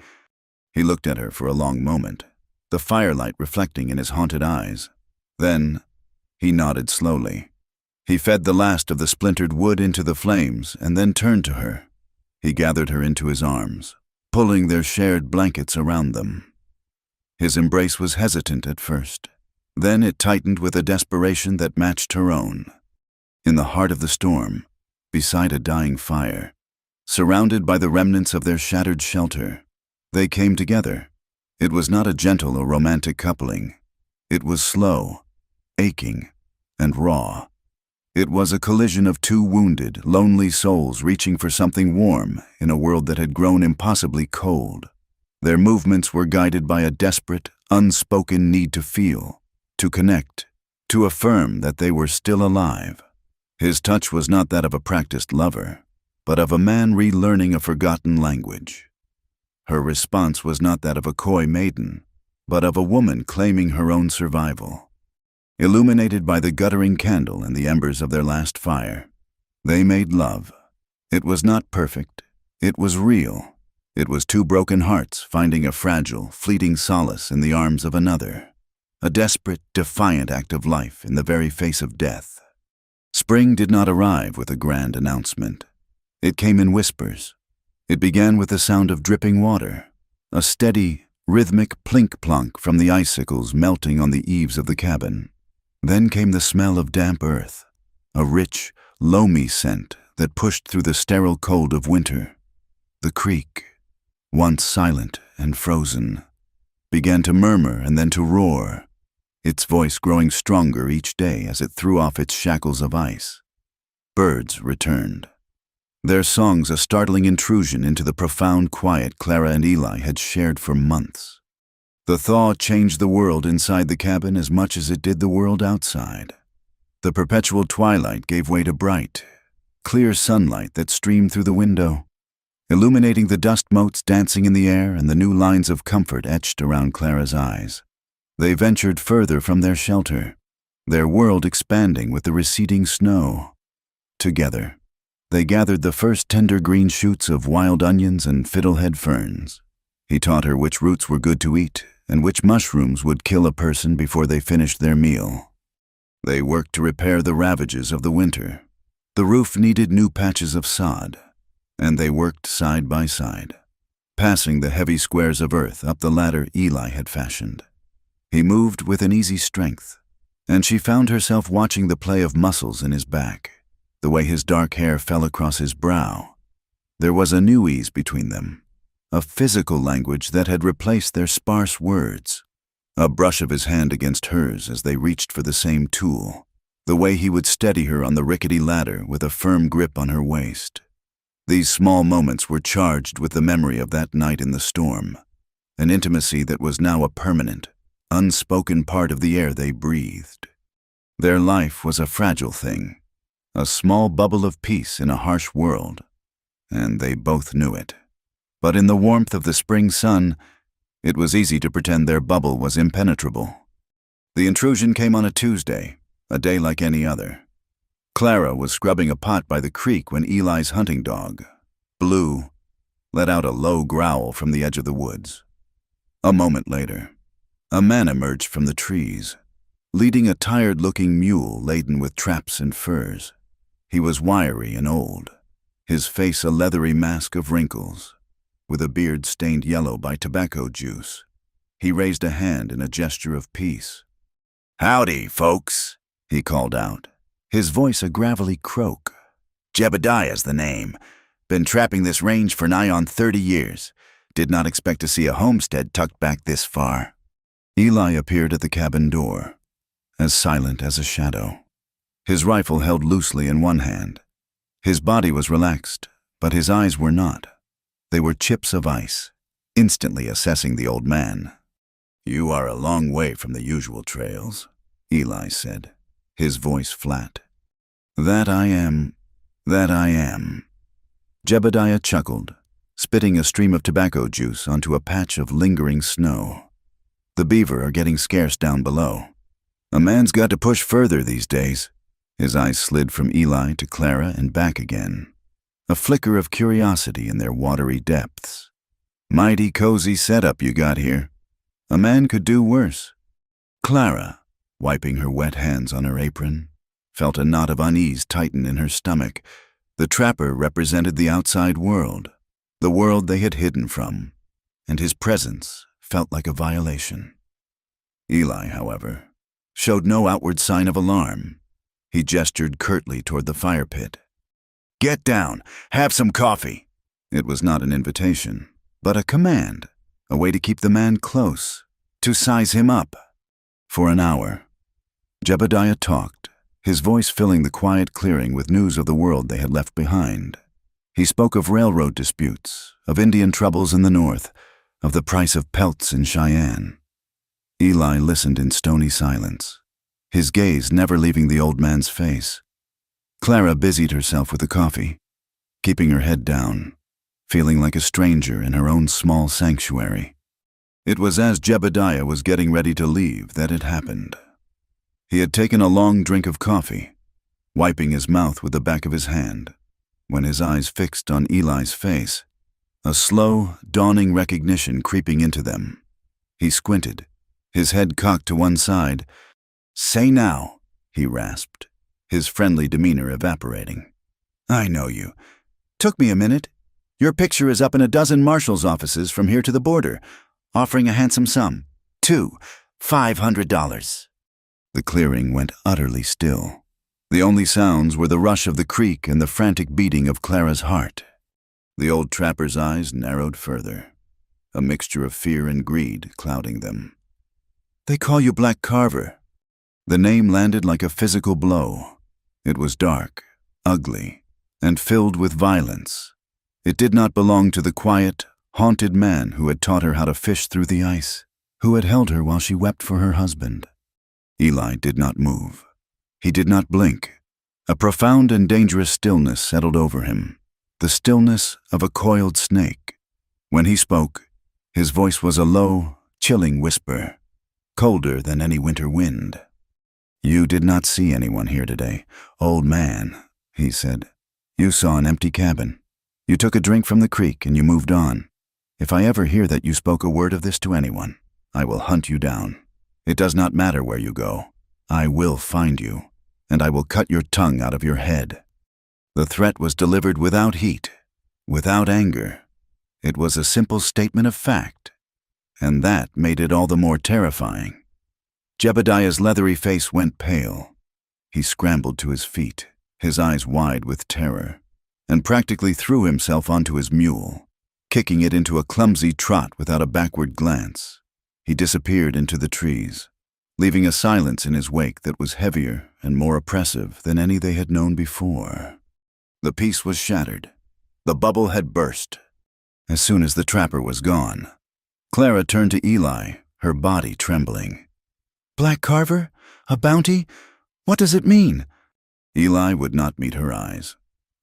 He looked at her for a long moment, the firelight reflecting in his haunted eyes. Then, he nodded slowly. He fed the last of the splintered wood into the flames and then turned to her. He gathered her into his arms, pulling their shared blankets around them. His embrace was hesitant at first. Then it tightened with a desperation that matched her own. In the heart of the storm, beside a dying fire, surrounded by the remnants of their shattered shelter, they came together. It was not a gentle or romantic coupling. It was slow, aching, and raw. It was a collision of two wounded, lonely souls reaching for something warm in a world that had grown impossibly cold. Their movements were guided by a desperate, unspoken need to feel, to connect, to affirm that they were still alive. His touch was not that of a practiced lover, but of a man relearning a forgotten language. Her response was not that of a coy maiden, but of a woman claiming her own survival. Illuminated by the guttering candle and the embers of their last fire, they made love. It was not perfect. It was real. It was two broken hearts finding a fragile, fleeting solace in the arms of another. A desperate, defiant act of life in the very face of death. Spring did not arrive with a grand announcement. It came in whispers. It began with the sound of dripping water, a steady, rhythmic plink-plonk from the icicles melting on the eaves of the cabin. Then came the smell of damp earth, a rich, loamy scent that pushed through the sterile cold of winter. The creek, once silent and frozen, began to murmur and then to roar, its voice growing stronger each day as it threw off its shackles of ice. Birds returned, their songs a startling intrusion into the profound quiet Clara and Eli had shared for months. The thaw changed the world inside the cabin as much as it did the world outside. The perpetual twilight gave way to bright, clear sunlight that streamed through the window, illuminating the dust motes dancing in the air and the new lines of comfort etched around Clara's eyes. They ventured further from their shelter, their world expanding with the receding snow. Together, they gathered the first tender green shoots of wild onions and fiddlehead ferns. He taught her which roots were good to eat and which mushrooms would kill a person before they finished their meal. They worked to repair the ravages of the winter. The roof needed new patches of sod, and they worked side by side, passing the heavy squares of earth up the ladder Eli had fashioned. He moved with an easy strength, and she found herself watching the play of muscles in his back, the way his dark hair fell across his brow. There was a new ease between them, a physical language that had replaced their sparse words. A brush of his hand against hers as they reached for the same tool, the way he would steady her on the rickety ladder with a firm grip on her waist. These small moments were charged with the memory of that night in the storm, an intimacy that was now a permanent, unspoken part of the air they breathed. Their life was a fragile thing, a small bubble of peace in a harsh world, and they both knew it. But in the warmth of the spring sun, it was easy to pretend their bubble was impenetrable. The intrusion came on a Tuesday, a day like any other. Clara was scrubbing a pot by the creek when Eli's hunting dog, Blue, let out a low growl from the edge of the woods. A moment later, a man emerged from the trees, leading a tired-looking mule laden with traps and furs. He was wiry and old, his face a leathery mask of wrinkles, with a beard stained yellow by tobacco juice. He raised a hand in a gesture of peace. "Howdy, folks," he called out, his voice a gravelly croak. "Jebediah's the name. Been trapping this range for nigh on 30 years. Did not expect to see a homestead tucked back this far." Eli appeared at the cabin door, as silent as a shadow, his rifle held loosely in one hand. His body was relaxed, but his eyes were not. They were chips of ice, instantly assessing the old man. "You are a long way from the usual trails," Eli said, his voice flat. That I am. Jebediah chuckled, spitting a stream of tobacco juice onto a patch of lingering snow. The beaver are getting scarce down below. A man's got to push further these days. His eyes slid from Eli to Clara and back again, a flicker of curiosity in their watery depths. Mighty cozy setup you got here. A man could do worse. Clara, wiping her wet hands on her apron, felt a knot of unease tighten in her stomach. The trapper represented the outside world, the world they had hidden from, and his presence felt like a violation. Eli, however, showed no outward sign of alarm. He gestured curtly toward the fire pit. "Get down, have some coffee." It was not an invitation, but a command, a way to keep the man close, to size him up. For an hour, Jebediah talked, his voice filling the quiet clearing with news of the world they had left behind. He spoke of railroad disputes, of Indian troubles in the north, of the price of pelts in Cheyenne. Eli listened in stony silence, his gaze never leaving the old man's face. Clara busied herself with the coffee, keeping her head down, feeling like a stranger in her own small sanctuary. It was as Jebediah was getting ready to leave that it happened. He had taken a long drink of coffee, wiping his mouth with the back of his hand, when his eyes fixed on Eli's face, a slow, dawning recognition creeping into them. He squinted, his head cocked to one side. "Say now," he rasped, his friendly demeanor evaporating. "I know you. Took me a minute. Your picture is up in a dozen marshal's offices from here to the border, offering a handsome sum. $500. The clearing went utterly still. The only sounds were the rush of the creek and the frantic beating of Clara's heart. The old trapper's eyes narrowed further, a mixture of fear and greed clouding them. "They call you Black Carver." The name landed like a physical blow. It was dark, ugly, and filled with violence. It did not belong to the quiet, haunted man who had taught her how to fish through the ice, who had held her while she wept for her husband. Eli did not move. He did not blink. A profound and dangerous stillness settled over him, the stillness of a coiled snake. When he spoke, his voice was a low, chilling whisper, colder than any winter wind. "You did not see anyone here today, old man," he said. "You saw an empty cabin. You took a drink from the creek and you moved on. If I ever hear that you spoke a word of this to anyone, I will hunt you down. It does not matter where you go. I will find you, and I will cut your tongue out of your head." The threat was delivered without heat, without anger. It was a simple statement of fact, and that made it all the more terrifying. Jebediah's leathery face went pale. He scrambled to his feet, his eyes wide with terror, and practically threw himself onto his mule, kicking it into a clumsy trot without a backward glance. He disappeared into the trees, leaving a silence in his wake that was heavier and more oppressive than any they had known before. The peace was shattered. The bubble had burst. As soon as the trapper was gone, Clara turned to Eli, her body trembling. "Black Carver? A bounty? What does it mean?" Eli would not meet her eyes.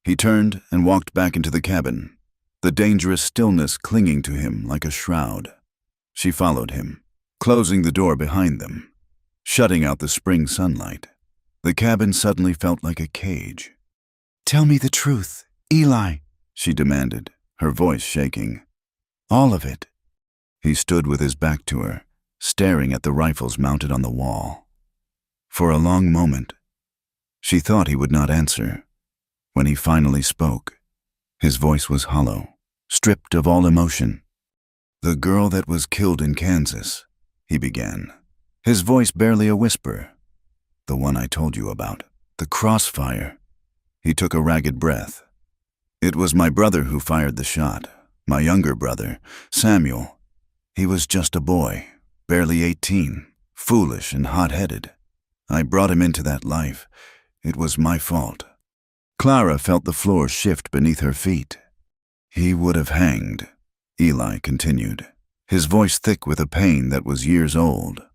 He turned and walked back into the cabin, the dangerous stillness clinging to him like a shroud. She followed him, closing the door behind them, shutting out the spring sunlight. The cabin suddenly felt like a cage. "Tell me the truth, Eli," she demanded, her voice shaking. "All of it." He stood with his back to her, staring at the rifles mounted on the wall. For a long moment, she thought he would not answer. When he finally spoke, his voice was hollow, stripped of all emotion. "The girl that was killed in Kansas," he began, his voice barely a whisper. "The one I told you about, the crossfire." He took a ragged breath. "It was my brother who fired the shot, my younger brother, Samuel. He was just a boy, barely 18, foolish and hot-headed. I brought him into that life. It was my fault." Clara felt the floor shift beneath her feet. "He would have hanged," Eli continued, his voice thick with a pain that was years old.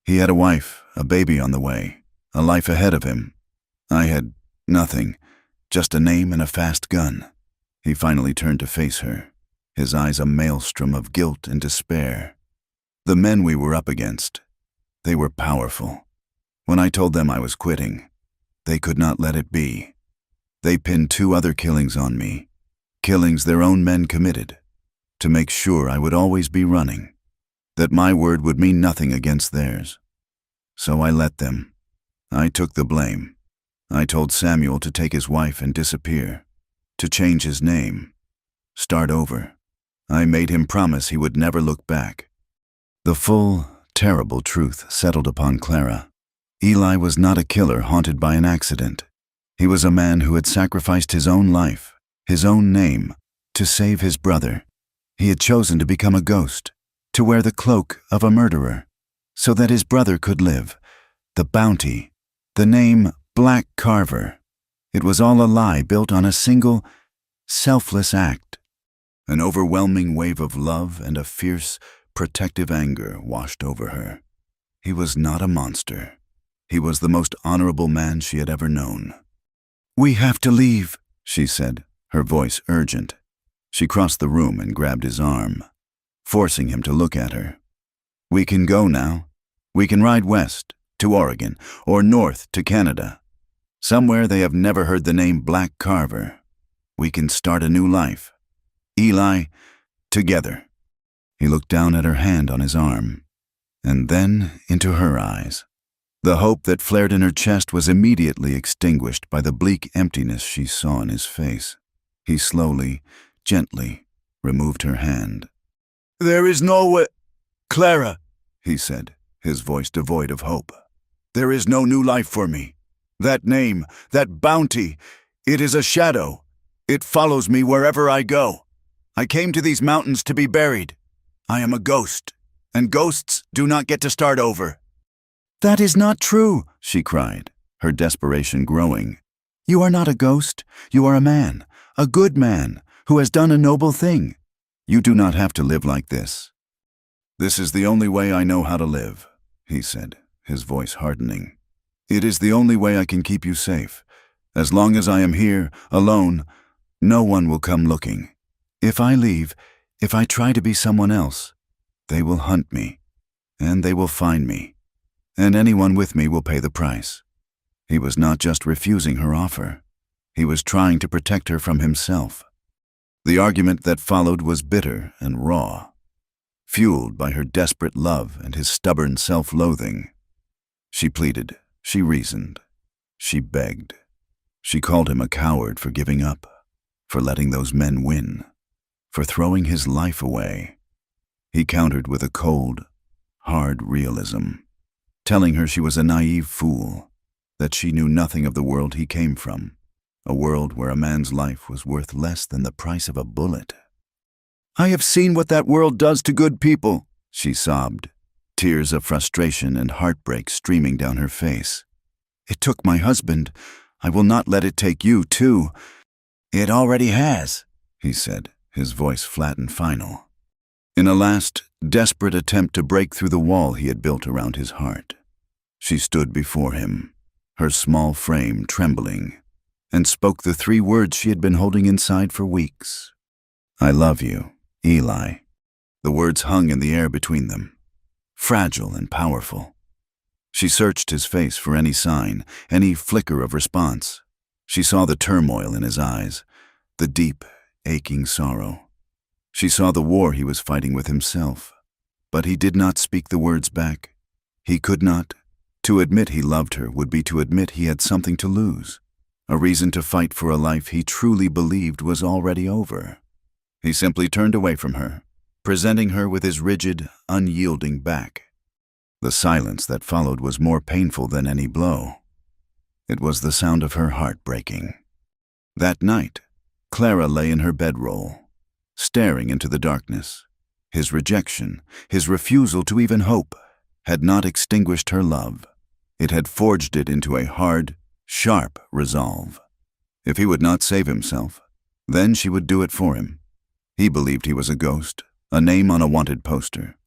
"He had a wife, a baby on the way, a life ahead of him. I had nothing, just a name and a fast gun. He finally turned to face her, his eyes a maelstrom of guilt and despair. The men we were up against, they were powerful. When I told them I was quitting, they could not let it be. They pinned 2 other killings on me, killings their own men committed, to make sure I would always be running, that my word would mean nothing against theirs. So I let them. I took the blame. I told Samuel to take his wife and disappear, to change his name, start over. I made him promise he would never look back. The full, terrible truth settled upon Clara. Eli was not a killer haunted by an accident. He was a man who had sacrificed his own life, his own name, to save his brother. He had chosen to become a ghost, to wear the cloak of a murderer, so that his brother could live. The bounty, the name Black Carver. It was all a lie built on a single, selfless act. An overwhelming wave of love and a fierce, protective anger washed over her. He was not a monster. He was the most honorable man she had ever known. "We have to leave," she said, her voice urgent. She crossed the room and grabbed his arm, forcing him to look at her. "We can go now. We can ride west, to Oregon, or north to Canada. Somewhere they have never heard the name Black Carver. We can start a new life. Eli, together." He looked down at her hand on his arm, and then into her eyes. The hope that flared in her chest was immediately extinguished by the bleak emptiness she saw in his face. He slowly, gently, removed her hand. "There is no way, Clara," he said, his voice devoid of hope. "There is no new life for me. That name, that bounty, it is a shadow. It follows me wherever I go. I came to these mountains to be buried. I am a ghost, and ghosts do not get to start over." "That is not true," she cried, her desperation growing. "You are not a ghost. You are a man, a good man, who has done a noble thing. You do not have to live like this." "This is the only way I know how to live," he said, his voice hardening. "It is the only way I can keep you safe. As long as I am here, alone, no one will come looking. If I leave, if I try to be someone else, they will hunt me, and they will find me, and anyone with me will pay the price." He was not just refusing her offer. He was trying to protect her from himself. The argument that followed was bitter and raw, fueled by her desperate love and his stubborn self-loathing. She pleaded, she reasoned, she begged. She called him a coward for giving up, for letting those men win, for throwing his life away. He countered with a cold, hard realism, telling her she was a naive fool, that she knew nothing of the world he came from, a world where a man's life was worth less than the price of a bullet. "I have seen what that world does to good people," she sobbed, tears of frustration and heartbreak streaming down her face. "It took my husband. I will not let it take you, too." "It already has," he said, his voice flat and final. In a last, desperate attempt to break through the wall he had built around his heart, she stood before him, her small frame trembling, and spoke the 3 words she had been holding inside for weeks. "I love you, Eli." The words hung in the air between them, fragile and powerful. She searched his face for any sign, any flicker of response. She saw the turmoil in his eyes, the deep, aching sorrow. She saw the war he was fighting with himself, but he did not speak the words back. He could not. To admit he loved her would be to admit he had something to lose, a reason to fight for a life he truly believed was already over. He simply turned away from her, presenting her with his rigid, unyielding back. The silence that followed was more painful than any blow. It was the sound of her heart breaking. That night, Clara lay in her bedroll, staring into the darkness. His rejection, his refusal to even hope, had not extinguished her love. It had forged it into a hard, sharp resolve. If he would not save himself, then she would do it for him. He believed he was a ghost, a name on a wanted poster.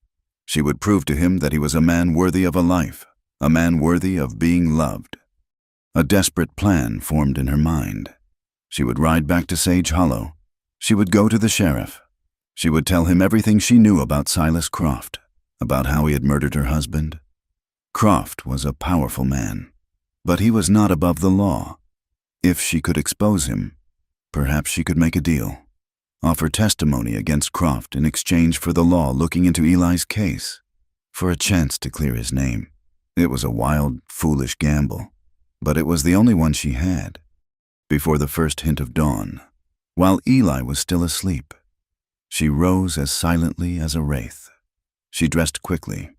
She would prove to him that he was a man worthy of a life, a man worthy of being loved. A desperate plan formed in her mind. She would ride back to Sage Hollow, She would go to the sheriff. She would tell him everything she knew about Silas Croft, about how he had murdered her husband. Croft was a powerful man, but he was not above the law. If she could expose him, perhaps she could make a deal. Offer testimony against Croft in exchange for the law looking into Eli's case, for a chance to clear his name. It was a wild, foolish gamble, but it was the only one she had. Before the first hint of dawn, while Eli was still asleep, she rose as silently as a wraith. She dressed quickly,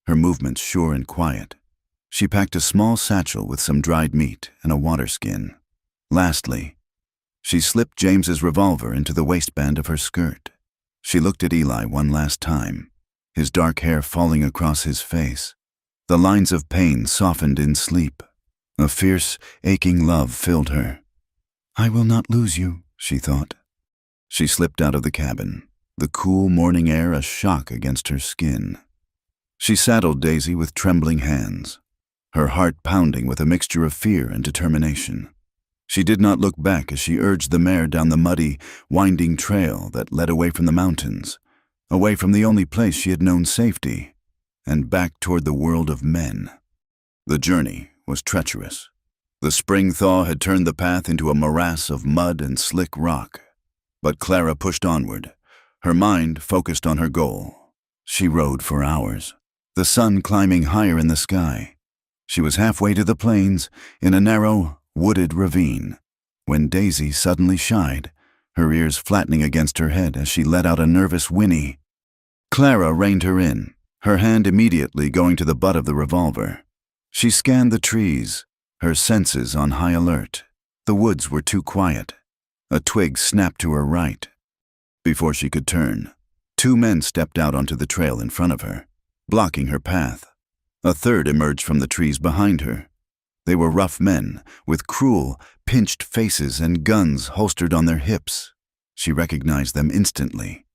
her movements sure and quiet. She packed a small satchel with some dried meat and a water skin. Lastly, she slipped James's revolver into the waistband of her skirt. She looked at Eli one last time, his dark hair falling across his face. The lines of pain softened in sleep. A fierce, aching love filled her. "I will not lose you," she thought. She slipped out of the cabin, the cool morning air a shock against her skin. She saddled Daisy with trembling hands, her heart pounding with a mixture of fear and determination. She did not look back as she urged the mare down the muddy, winding trail that led away from the mountains, away from the only place she had known safety, and back toward the world of men. The journey was treacherous. The spring thaw had turned the path into a morass of mud and slick rock. But Clara pushed onward, her mind focused on her goal. She rode for hours, the sun climbing higher in the sky. She was halfway to the plains, in a narrow, wooded ravine, when Daisy suddenly shied, her ears flattening against her head as she let out a nervous whinny. Clara reined her in, her hand immediately going to the butt of the revolver. She scanned the trees, her senses on high alert. The woods were too quiet. A twig snapped to her right. Before she could turn, 2 men stepped out onto the trail in front of her, blocking her path. A third emerged from the trees behind her. They were rough men, with cruel, pinched faces and guns holstered on their hips. She recognized them instantly.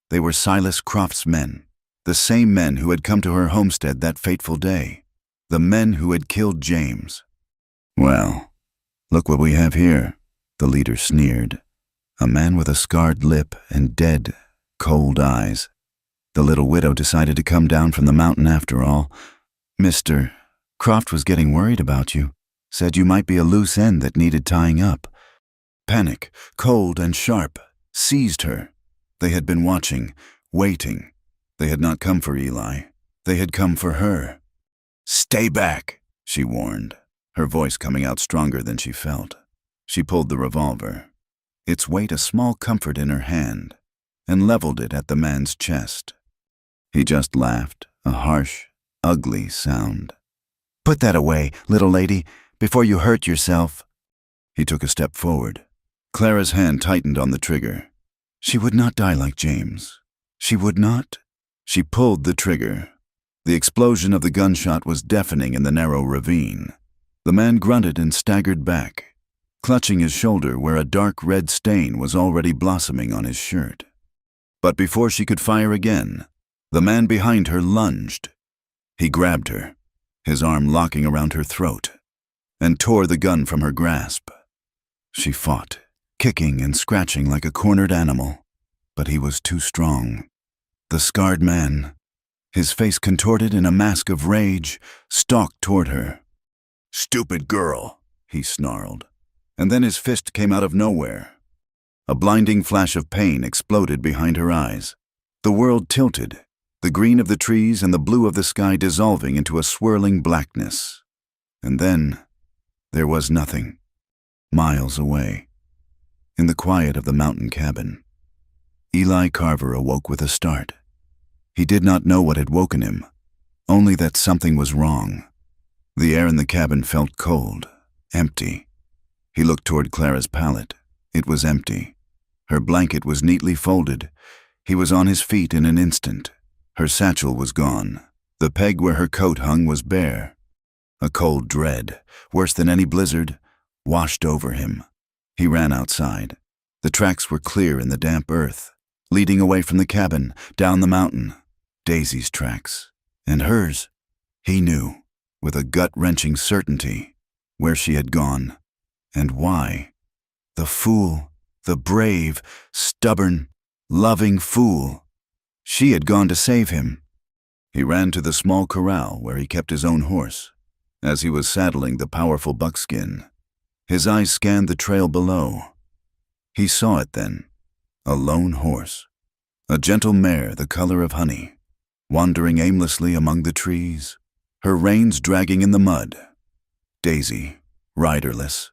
They were Silas Croft's men, the same men who had come to her homestead that fateful day, the men who had killed James. "Well, look what we have here," the leader sneered. A man with a scarred lip and dead, cold eyes. The little widow decided to come down from the mountain after all. "Mr. Croft was getting worried about you, said you might be a loose end that needed tying up." Panic, cold and sharp, seized her. They had been watching, waiting. They had not come for Eli. They had come for her. "Stay back," she warned, her voice coming out stronger than she felt. She pulled the revolver, its weight a small comfort in her hand, and leveled it at the man's chest. He just laughed, a harsh, ugly sound. "Put that away, little lady, before you hurt yourself." He took a step forward. Clara's hand tightened on the trigger. She would not die like James. She would not. She pulled the trigger. The explosion of the gunshot was deafening in the narrow ravine. The man grunted and staggered back, clutching his shoulder where a dark red stain was already blossoming on his shirt. But before she could fire again, the man behind her lunged. He grabbed her, his arm locking around her throat, and tore the gun from her grasp. She fought, kicking and scratching like a cornered animal, but he was too strong. The scarred man, his face contorted in a mask of rage, stalked toward her. "Stupid girl," he snarled, and then his fist came out of nowhere. A blinding flash of pain exploded behind her eyes. The world tilted, the green of the trees and the blue of the sky dissolving into a swirling blackness. And then there was nothing. Miles away, in the quiet of the mountain cabin, Eli Carver awoke with a start. He did not know what had woken him, only that something was wrong. The air in the cabin felt cold, empty. He looked toward Clara's pallet. It was empty. Her blanket was neatly folded. He was on his feet in an instant. Her satchel was gone. The peg where her coat hung was bare. A cold dread, worse than any blizzard, washed over him. He ran outside. The tracks were clear in the damp earth, leading away from the cabin, down the mountain. Daisy's tracks. And hers. He knew, with a gut-wrenching certainty, where she had gone, and why. The fool, the brave, stubborn, loving fool. She had gone to save him. He ran to the small corral where he kept his own horse. As he was saddling the powerful buckskin, his eyes scanned the trail below. He saw it then, a lone horse, a gentle mare the color of honey, wandering aimlessly among the trees, her reins dragging in the mud. Daisy, riderless.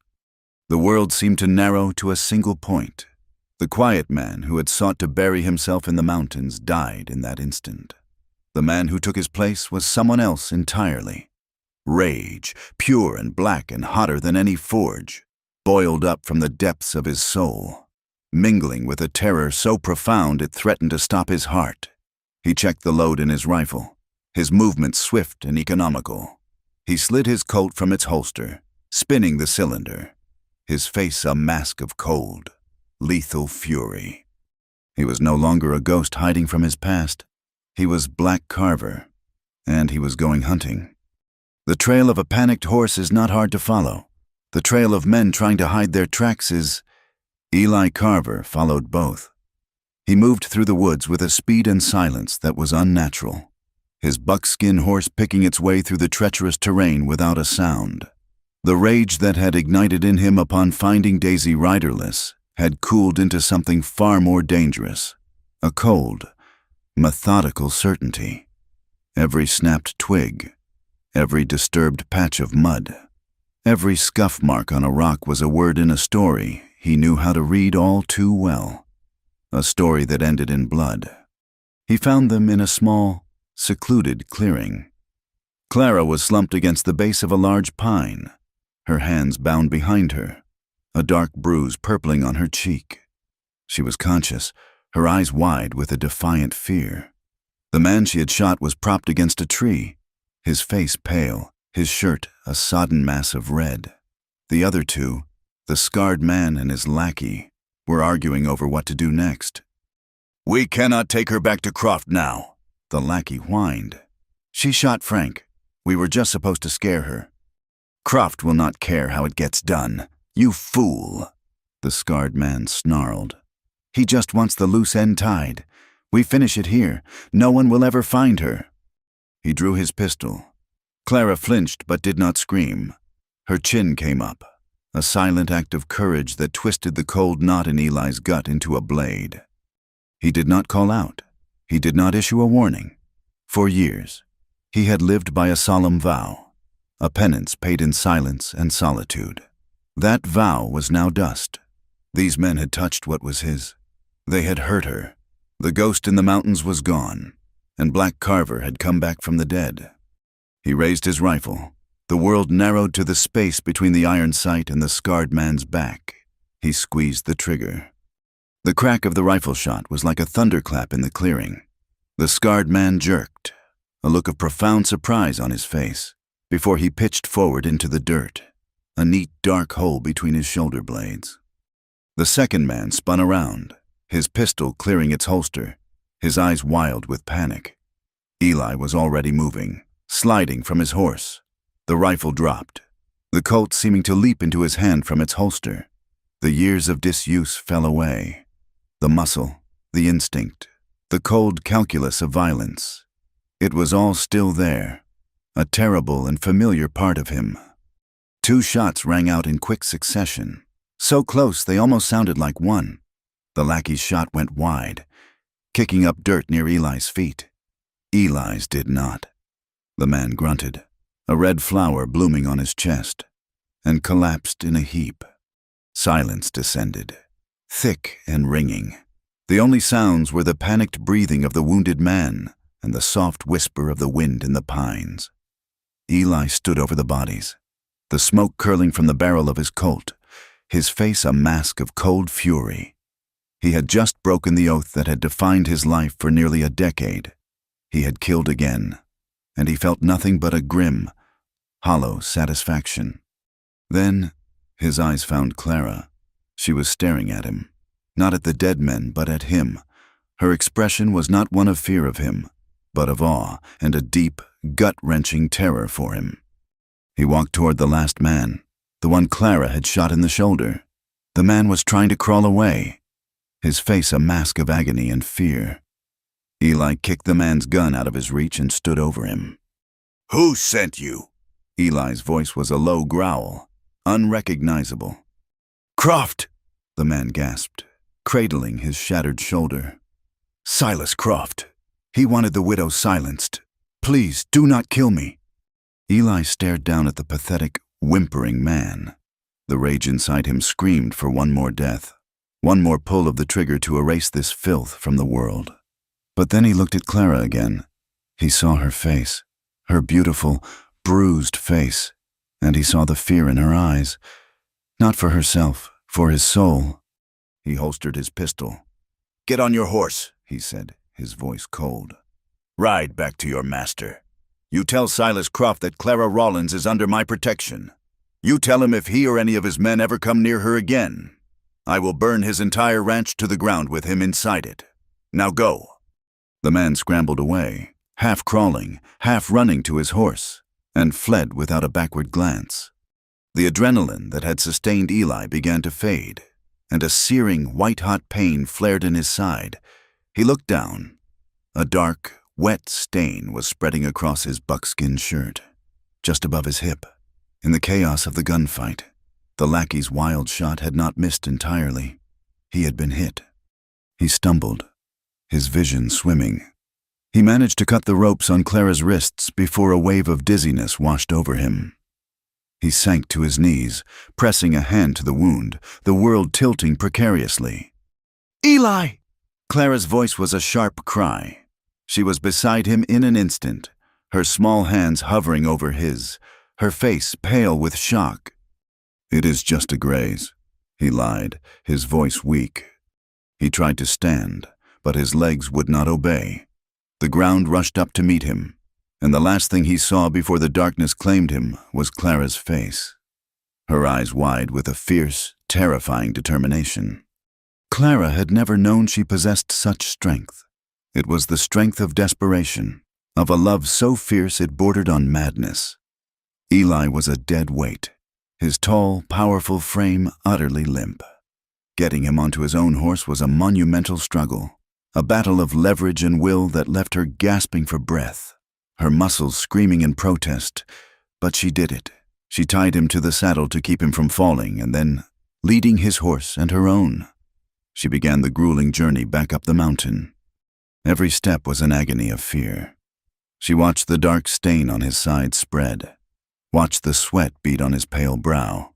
The world seemed to narrow to a single point. The quiet man who had sought to bury himself in the mountains died in that instant. The man who took his place was someone else entirely. Rage, pure and black and hotter than any forge, boiled up from the depths of his soul, mingling with a terror so profound it threatened to stop his heart. He checked the load in his rifle, his movements swift and economical. He slid his Colt from its holster, spinning the cylinder, his face a mask of cold, lethal fury. He was no longer a ghost hiding from his past. He was Black Carver, and he was going hunting. The trail of a panicked horse is not hard to follow. The trail of men trying to hide their tracks is... Eli Carver followed both. He moved through the woods with a speed and silence that was unnatural, his buckskin horse picking its way through the treacherous terrain without a sound. The rage that had ignited in him upon finding Daisy riderless had cooled into something far more dangerous, a cold, methodical certainty. Every snapped twig, every disturbed patch of mud, every scuff mark on a rock was a word in a story he knew how to read all too well, a story that ended in blood. He found them in a small, secluded clearing. Clara was slumped against the base of a large pine, her hands bound behind her, a dark bruise purpling on her cheek. She was conscious, her eyes wide with a defiant fear. The man she had shot was propped against a tree, his face pale, his shirt a sodden mass of red. The other two, the scarred man and his lackey, were arguing over what to do next. "We cannot take her back to Croft now," the lackey whined. "She shot Frank. We were just supposed to scare her." "Croft will not care how it gets done. You fool," the scarred man snarled. "He just wants the loose end tied. We finish it here. No one will ever find her." He drew his pistol. Clara flinched but did not scream. Her chin came up, a silent act of courage that twisted the cold knot in Eli's gut into a blade. He did not call out. He did not issue a warning. For years, he had lived by a solemn vow, a penance paid in silence and solitude. That vow was now dust. These men had touched what was his. They had hurt her. The ghost in the mountains was gone, and Black Carver had come back from the dead. He raised his rifle. The world narrowed to the space between the iron sight and the scarred man's back. He squeezed the trigger. The crack of the rifle shot was like a thunderclap in the clearing. The scarred man jerked, a look of profound surprise on his face, before he pitched forward into the dirt, a neat dark hole between his shoulder blades. The second man spun around, his pistol clearing its holster, his eyes wild with panic. Eli was already moving, sliding from his horse. The rifle dropped, the Colt seeming to leap into his hand from its holster. The years of disuse fell away. The muscle, the instinct, the cold calculus of violence. It was all still there, a terrible and familiar part of him. Two shots rang out in quick succession, so close they almost sounded like one. The lackey's shot went wide, kicking up dirt near Eli's feet. Eli's did not. The man grunted, a red flower blooming on his chest, and collapsed in a heap. Silence descended, thick and ringing. The only sounds were the panicked breathing of the wounded man and the soft whisper of the wind in the pines. Eli stood over the bodies, the smoke curling from the barrel of his Colt, his face a mask of cold fury. He had just broken the oath that had defined his life for nearly a decade. He had killed again, and he felt nothing but a grim, hollow satisfaction. Then, his eyes found Clara. She was staring at him, not at the dead men, but at him. Her expression was not one of fear of him, but of awe and a deep, gut-wrenching terror for him. He walked toward the last man, the one Clara had shot in the shoulder. The man was trying to crawl away, his face a mask of agony and fear. Eli kicked the man's gun out of his reach and stood over him. "Who sent you?" Eli's voice was a low growl, unrecognizable. "Croft," the man gasped, cradling his shattered shoulder. "Silas Croft. He wanted the widow silenced. Please, do not kill me." Eli stared down at the pathetic, whimpering man. The rage inside him screamed for one more death, one more pull of the trigger to erase this filth from the world. But then he looked at Clara again. He saw her face, her beautiful, bruised face, and he saw the fear in her eyes. Not for herself, for his soul. He holstered his pistol. "Get on your horse," he said, his voice cold. "Ride back to your master. You tell Silas Croft that Clara Rollins is under my protection. You tell him if he or any of his men ever come near her again, I will burn his entire ranch to the ground with him inside it. Now go." The man scrambled away, half crawling, half running to his horse, and fled without a backward glance. The adrenaline that had sustained Eli began to fade, and a searing, white-hot pain flared in his side. He looked down. A dark, wet stain was spreading across his buckskin shirt, just above his hip. In the chaos of the gunfight, the lackey's wild shot had not missed entirely. He had been hit. He stumbled, his vision swimming. He managed to cut the ropes on Clara's wrists before a wave of dizziness washed over him. He sank to his knees, pressing a hand to the wound, the world tilting precariously. "Eli!" Clara's voice was a sharp cry. She was beside him in an instant, her small hands hovering over his, her face pale with shock. "It is just a graze," he lied, his voice weak. He tried to stand, but his legs would not obey. The ground rushed up to meet him, and the last thing he saw before the darkness claimed him was Clara's face, her eyes wide with a fierce, terrifying determination. Clara had never known she possessed such strength. It was the strength of desperation, of a love so fierce it bordered on madness. Eli was a dead weight, his tall, powerful frame utterly limp. Getting him onto his own horse was a monumental struggle, a battle of leverage and will that left her gasping for breath, her muscles screaming in protest. But she did it. She tied him to the saddle to keep him from falling, and then, leading his horse and her own, she began the grueling journey back up the mountain. Every step was an agony of fear. She watched the dark stain on his side spread, watched the sweat bead on his pale brow.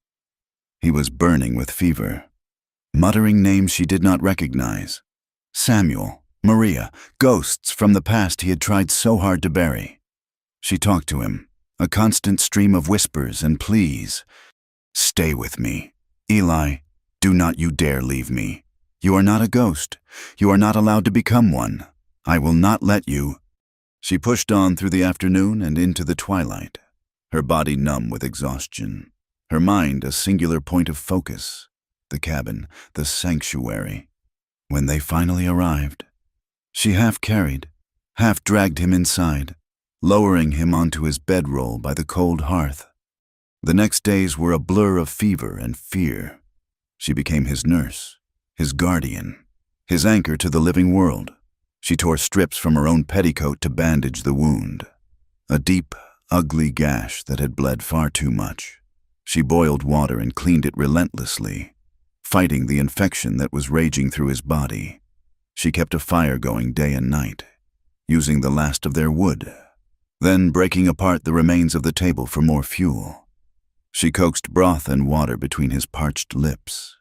He was burning with fever, muttering names she did not recognize. Samuel, Maria, ghosts from the past he had tried so hard to bury. She talked to him, a constant stream of whispers and pleas. "Stay with me. Eli, do not you dare leave me. You are not a ghost. You are not allowed to become one. I will not let you." She pushed on through the afternoon and into the twilight, her body numb with exhaustion, her mind a singular point of focus, the cabin, the sanctuary. When they finally arrived, she half carried, half dragged him inside, lowering him onto his bedroll by the cold hearth. The next days were a blur of fever and fear. She became his nurse, his guardian, his anchor to the living world. She tore strips from her own petticoat to bandage the wound, a deep, ugly gash that had bled far too much. She boiled water and cleaned it relentlessly, fighting the infection that was raging through his body. She kept a fire going day and night, using the last of their wood, then breaking apart the remains of the table for more fuel. She coaxed broth and water between his parched lips.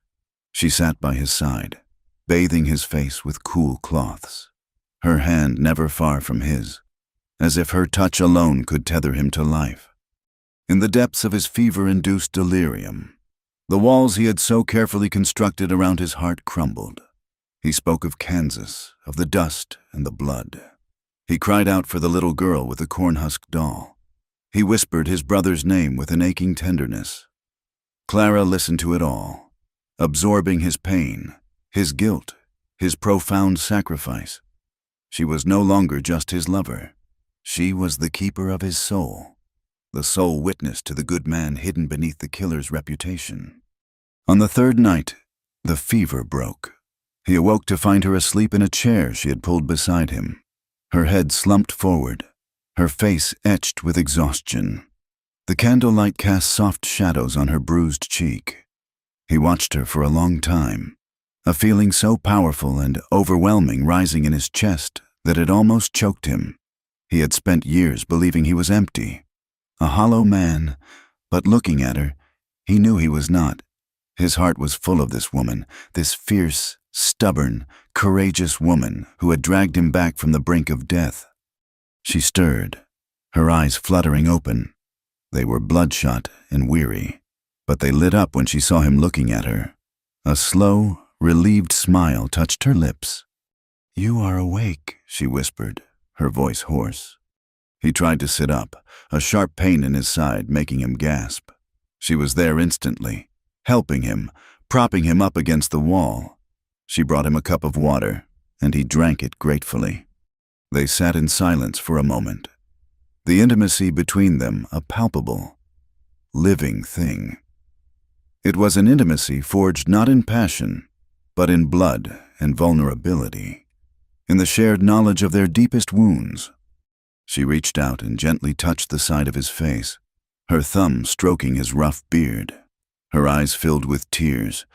She sat by his side, bathing his face with cool cloths, her hand never far from his, as if her touch alone could tether him to life. In the depths of his fever-induced delirium, the walls he had so carefully constructed around his heart crumbled. He spoke of Kansas, of the dust and the blood. He cried out for the little girl with the corn-husk doll. He whispered his brother's name with an aching tenderness. Clara listened to it all, absorbing his pain, his guilt, his profound sacrifice. She was no longer just his lover. She was the keeper of his soul, the sole witness to the good man hidden beneath the killer's reputation. On the third night, The fever broke. He awoke to find her asleep in a chair she had pulled beside him, her head slumped forward, her face etched with exhaustion. The candlelight cast soft shadows on her bruised cheek. He watched her for a long time, a feeling so powerful and overwhelming rising in his chest that it almost choked him. He had spent years believing he was empty, a hollow man, but looking at her, he knew he was not. His heart was full of this woman, this fierce, stubborn, courageous woman who had dragged him back from the brink of death. She stirred, her eyes fluttering open. They were bloodshot and weary, but they lit up when she saw him looking at her. A slow, relieved smile touched her lips. "You are awake," she whispered, her voice hoarse. He tried to sit up, a sharp pain in his side making him gasp. She was there instantly, helping him, propping him up against the wall. She brought him a cup of water, and he drank it gratefully. They sat in silence for a moment, the intimacy between them a palpable, living thing. It was an intimacy forged not in passion, but in blood and vulnerability, in the shared knowledge of their deepest wounds. She reached out and gently touched the side of his face, her thumb stroking his rough beard. Her eyes filled with tears,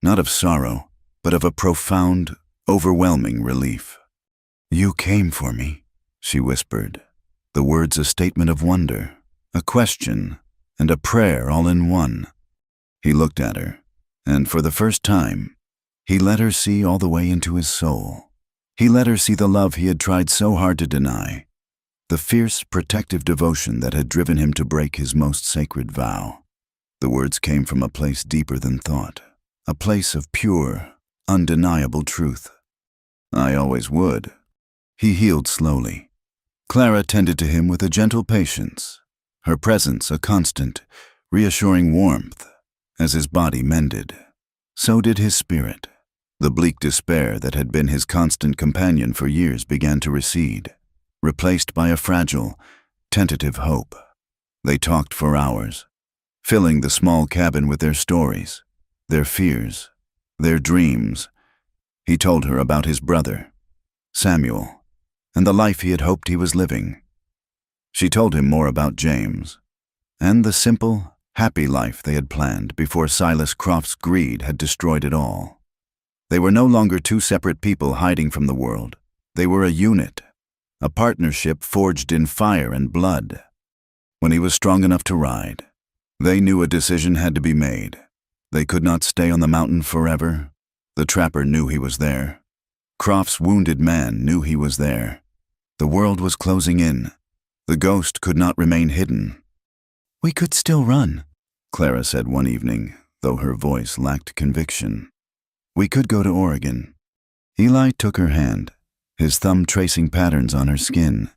not of sorrow, but of a profound, overwhelming relief. "You came for me," she whispered, the words a statement of wonder, a question, and a prayer all in one. He looked at her, and for the first time, he let her see all the way into his soul. He let her see the love he had tried so hard to deny, the fierce, protective devotion that had driven him to break his most sacred vow. The words came from a place deeper than thought, a place of pure, undeniable truth. "I always would." He healed slowly. Clara tended to him with a gentle patience, her presence a constant, reassuring warmth. As his body mended, so did his spirit. The bleak despair that had been his constant companion for years began to recede, replaced by a fragile, tentative hope. They talked for hours, filling the small cabin with their stories, their fears, their dreams. He told her about his brother, Samuel, and the life he had hoped he was living. She told him more about James, and the simple, happy life they had planned before Silas Croft's greed had destroyed it all. They were no longer two separate people hiding from the world. They were a unit, a partnership forged in fire and blood. When he was strong enough to ride, they knew a decision had to be made. They could not stay on the mountain forever. The trapper knew he was there. Croft's wounded man knew he was there. The world was closing in. The ghost could not remain hidden. "We could still run," Clara said one evening, though her voice lacked conviction. "We could go to Oregon." Eli took her hand, his thumb tracing patterns on her skin.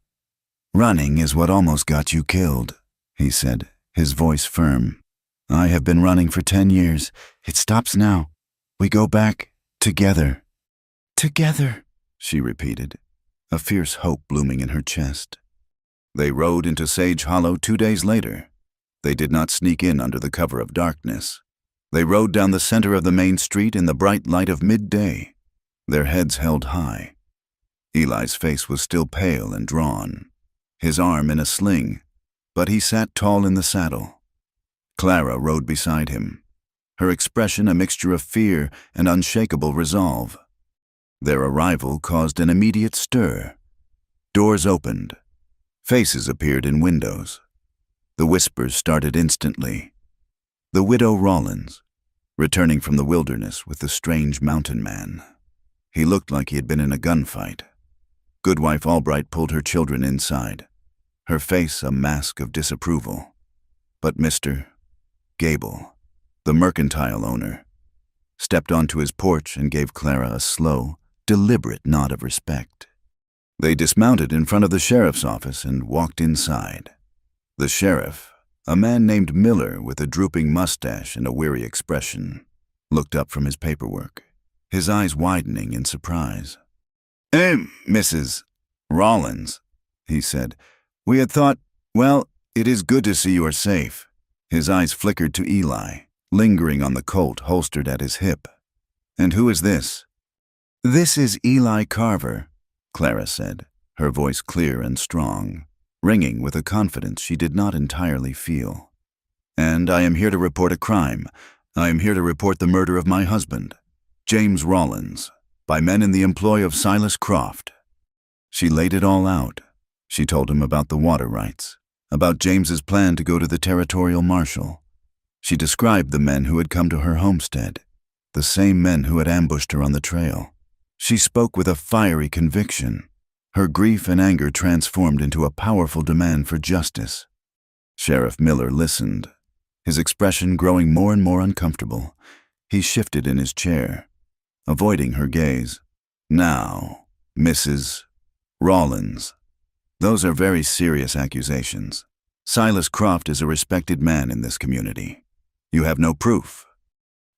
"Running is what almost got you killed," he said, his voice firm. "I have been running for 10 years. It stops now. We go back together." "Together," she repeated, a fierce hope blooming in her chest. They rode into Sage Hollow 2 days later. They did not sneak in under the cover of darkness. They rode down the center of the main street in the bright light of midday, their heads held high. Eli's face was still pale and drawn, his arm in a sling, but he sat tall in the saddle. Clara rode beside him, her expression a mixture of fear and unshakable resolve. Their arrival caused an immediate stir. Doors opened. Faces appeared in windows. The whispers started instantly. The widow Rollins, returning from the wilderness with the strange mountain man. He looked like he had been in a gunfight. Goodwife Albright pulled her children inside, her face a mask of disapproval. But Mr. Gable, the mercantile owner, stepped onto his porch and gave Clara a slow, deliberate nod of respect. They dismounted in front of the sheriff's office and walked inside. The sheriff, a man named Miller with a drooping mustache and a weary expression, looked up from his paperwork, his eyes widening in surprise. Mrs. Rollins," he said. "We had thought, well, it is good to see you are safe." His eyes flickered to Eli, lingering on the Colt holstered at his hip. "And who is this?" "This is Eli Carver," Clara said, her voice clear and strong, ringing with a confidence she did not entirely feel. "And I am here to report a crime. I am here to report the murder of my husband, James Rollins, by men in the employ of Silas Croft." She laid it all out. She told him about the water rights, about James's plan to go to the territorial marshal. She described the men who had come to her homestead, the same men who had ambushed her on the trail. She spoke with a fiery conviction, her grief and anger transformed into a powerful demand for justice. Sheriff Miller listened, his expression growing more and more uncomfortable. He shifted in his chair, avoiding her gaze. "Now, Mrs. Rollins, those are very serious accusations. Silas Croft is a respected man in this community. You have no proof."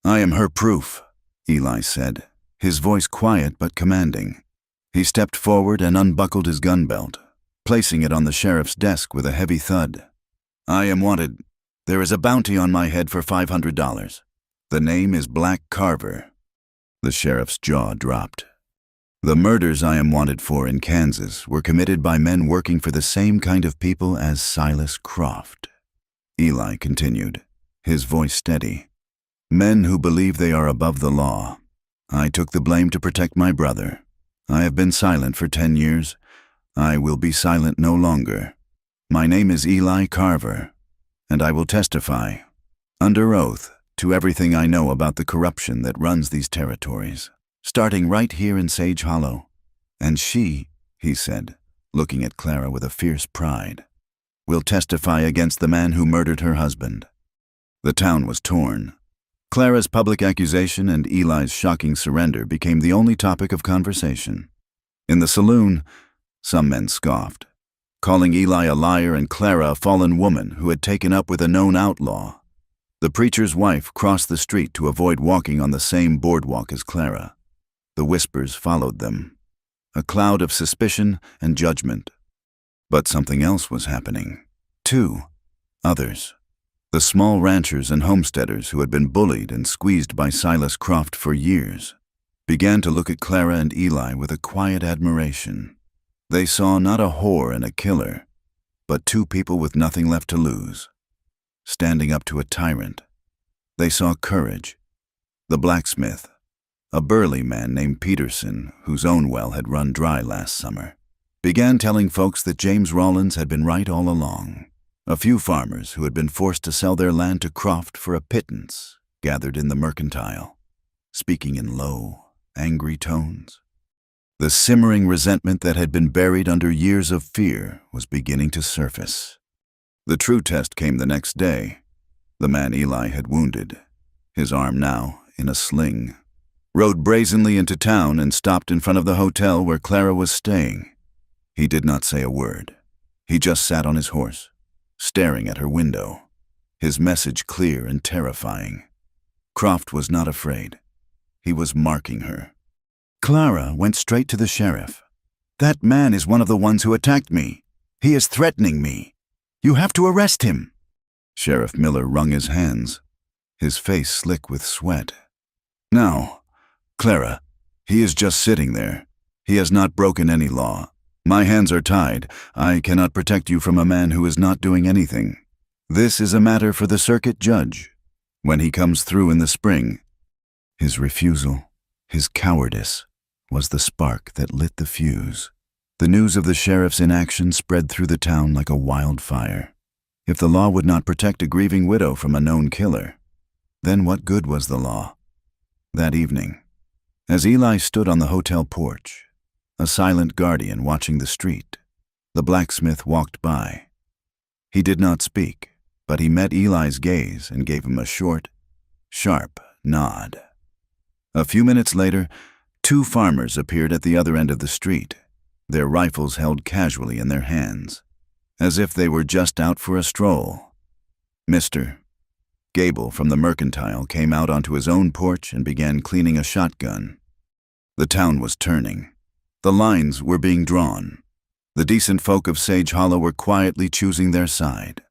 "I am her proof," Eli said, his voice quiet but commanding. He stepped forward and unbuckled his gun belt, placing it on the sheriff's desk with a heavy thud. "I am wanted. There is a bounty on my head for $500. The name is Black Carver." The sheriff's jaw dropped. "The murders I am wanted for in Kansas were committed by men working for the same kind of people as Silas Croft," Eli continued, his voice steady. "Men who believe they are above the law. I took the blame to protect my brother. I have been silent for 10 years. I will be silent no longer. My name is Eli Carver, and I will testify, under oath, to everything I know about the corruption that runs these territories, starting right here in Sage Hollow. And she," he said, looking at Clara with a fierce pride, "will testify against the man who murdered her husband." The town was torn. Clara's public accusation and Eli's shocking surrender became the only topic of conversation. In the saloon, some men scoffed, calling Eli a liar and Clara a fallen woman who had taken up with a known outlaw. The preacher's wife crossed the street to avoid walking on the same boardwalk as Clara. The whispers followed them, a cloud of suspicion and judgment. But something else was happening. Others. The small ranchers and homesteaders who had been bullied and squeezed by Silas Croft for years began to look at Clara and Eli with a quiet admiration. They saw not a whore and a killer, but two people with nothing left to lose, standing up to a tyrant. They saw courage. The blacksmith, a burly man named Peterson, whose own well had run dry last summer, began telling folks that James Rollins had been right all along. A few farmers who had been forced to sell their land to Croft for a pittance gathered in the mercantile, speaking in low, angry tones. The simmering resentment that had been buried under years of fear was beginning to surface. The true test came the next day. The man Eli had wounded, his arm now in a sling, rode brazenly into town and stopped in front of the hotel where Clara was staying. He did not say a word. He just sat on his horse, staring at her window, his message clear and terrifying. Croft was not afraid. He was marking her. Clara went straight to the sheriff. "That man is one of the ones who attacked me. He is threatening me. You have to arrest him." Sheriff Miller wrung his hands, his face slick with sweat. "Now, Clara, he is just sitting there. He has not broken any law. My hands are tied. I cannot protect you from a man who is not doing anything. This is a matter for the circuit judge. When he comes through in the spring." His refusal, his cowardice, was the spark that lit the fuse. The news of the sheriff's inaction spread through the town like a wildfire. If the law would not protect a grieving widow from a known killer, then what good was the law? That evening, as Eli stood on the hotel porch, a silent guardian watching the street, the blacksmith walked by. He did not speak, but he met Eli's gaze and gave him a short, sharp nod. A few minutes later, two farmers appeared at the other end of the street, their rifles held casually in their hands, as if they were just out for a stroll. Mr. Gable from the mercantile came out onto his own porch and began cleaning a shotgun. The town was turning. The lines were being drawn. The decent folk of Sage Hollow were quietly choosing their side.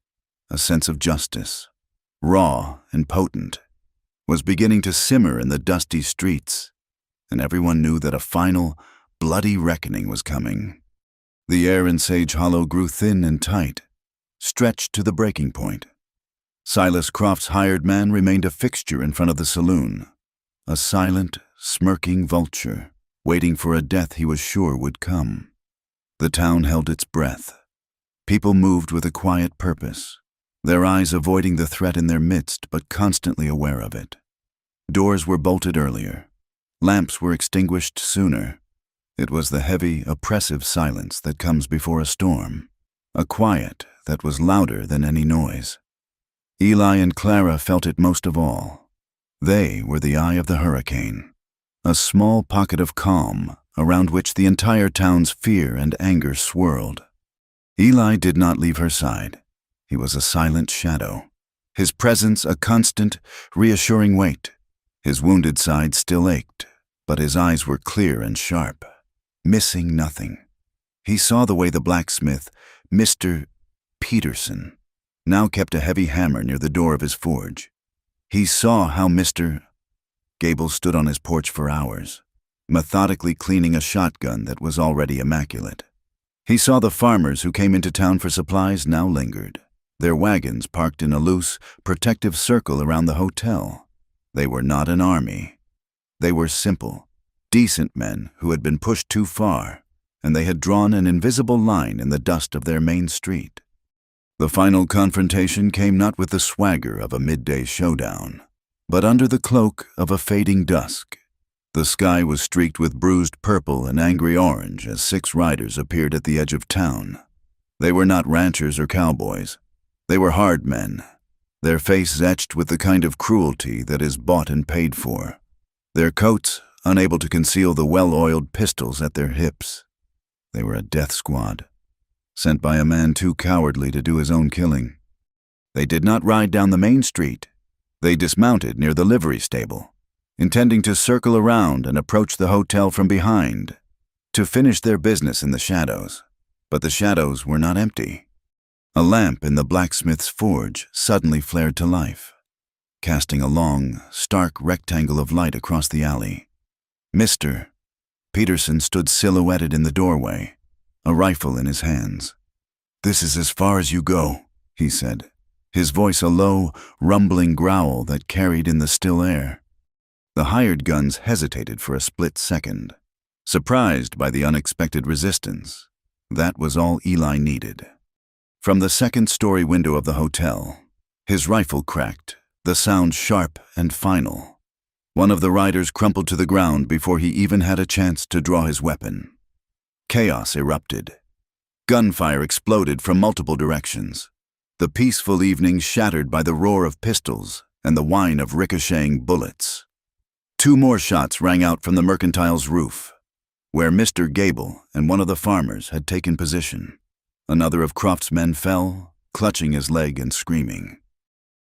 A sense of justice, raw and potent, was beginning to simmer in the dusty streets, and everyone knew that a final, bloody reckoning was coming. The air in Sage Hollow grew thin and tight, stretched to the breaking point. Silas Croft's hired man remained a fixture in front of the saloon, a silent, smirking vulture, waiting for a death he was sure would come. The town held its breath. People moved with a quiet purpose, their eyes avoiding the threat in their midst but constantly aware of it. Doors were bolted earlier. Lamps were extinguished sooner. It was the heavy, oppressive silence that comes before a storm, a quiet that was louder than any noise. Eli and Clara felt it most of all. They were the eye of the hurricane, a small pocket of calm around which the entire town's fear and anger swirled. Eli did not leave her side. He was a silent shadow, his presence a constant, reassuring weight. His wounded side still ached, but his eyes were clear and sharp, missing nothing. He saw the way the blacksmith, Mr. Peterson, now kept a heavy hammer near the door of his forge. He saw how Mr. Gable stood on his porch for hours, methodically cleaning a shotgun that was already immaculate. He saw the farmers who came into town for supplies now lingered, their wagons parked in a loose, protective circle around the hotel. They were not an army. They were simple, decent men who had been pushed too far, and they had drawn an invisible line in the dust of their main street. The final confrontation came not with the swagger of a midday showdown, but under the cloak of a fading dusk. The sky was streaked with bruised purple and angry orange as 6 riders appeared at the edge of town. They were not ranchers or cowboys. They were hard men, their faces etched with the kind of cruelty that is bought and paid for, their coats unable to conceal the well-oiled pistols at their hips. They were a death squad, sent by a man too cowardly to do his own killing. They did not ride down the main street. They dismounted near the livery stable, intending to circle around and approach the hotel from behind, to finish their business in the shadows. But the shadows were not empty. A lamp in the blacksmith's forge suddenly flared to life, casting a long, stark rectangle of light across the alley. Mr. Peterson stood silhouetted in the doorway, a rifle in his hands. "This is as far as you go," he said, his voice a low, rumbling growl that carried in the still air. The hired guns hesitated for a split second, surprised by the unexpected resistance. That was all Eli needed. From the second-story window of the hotel, his rifle cracked, the sound sharp and final. One of the riders crumpled to the ground before he even had a chance to draw his weapon. Chaos erupted. Gunfire exploded from multiple directions, the peaceful evening shattered by the roar of pistols and the whine of ricocheting bullets. 2 more shots rang out from the mercantile's roof, where Mr. Gable and one of the farmers had taken position. Another of Croft's men fell, clutching his leg and screaming.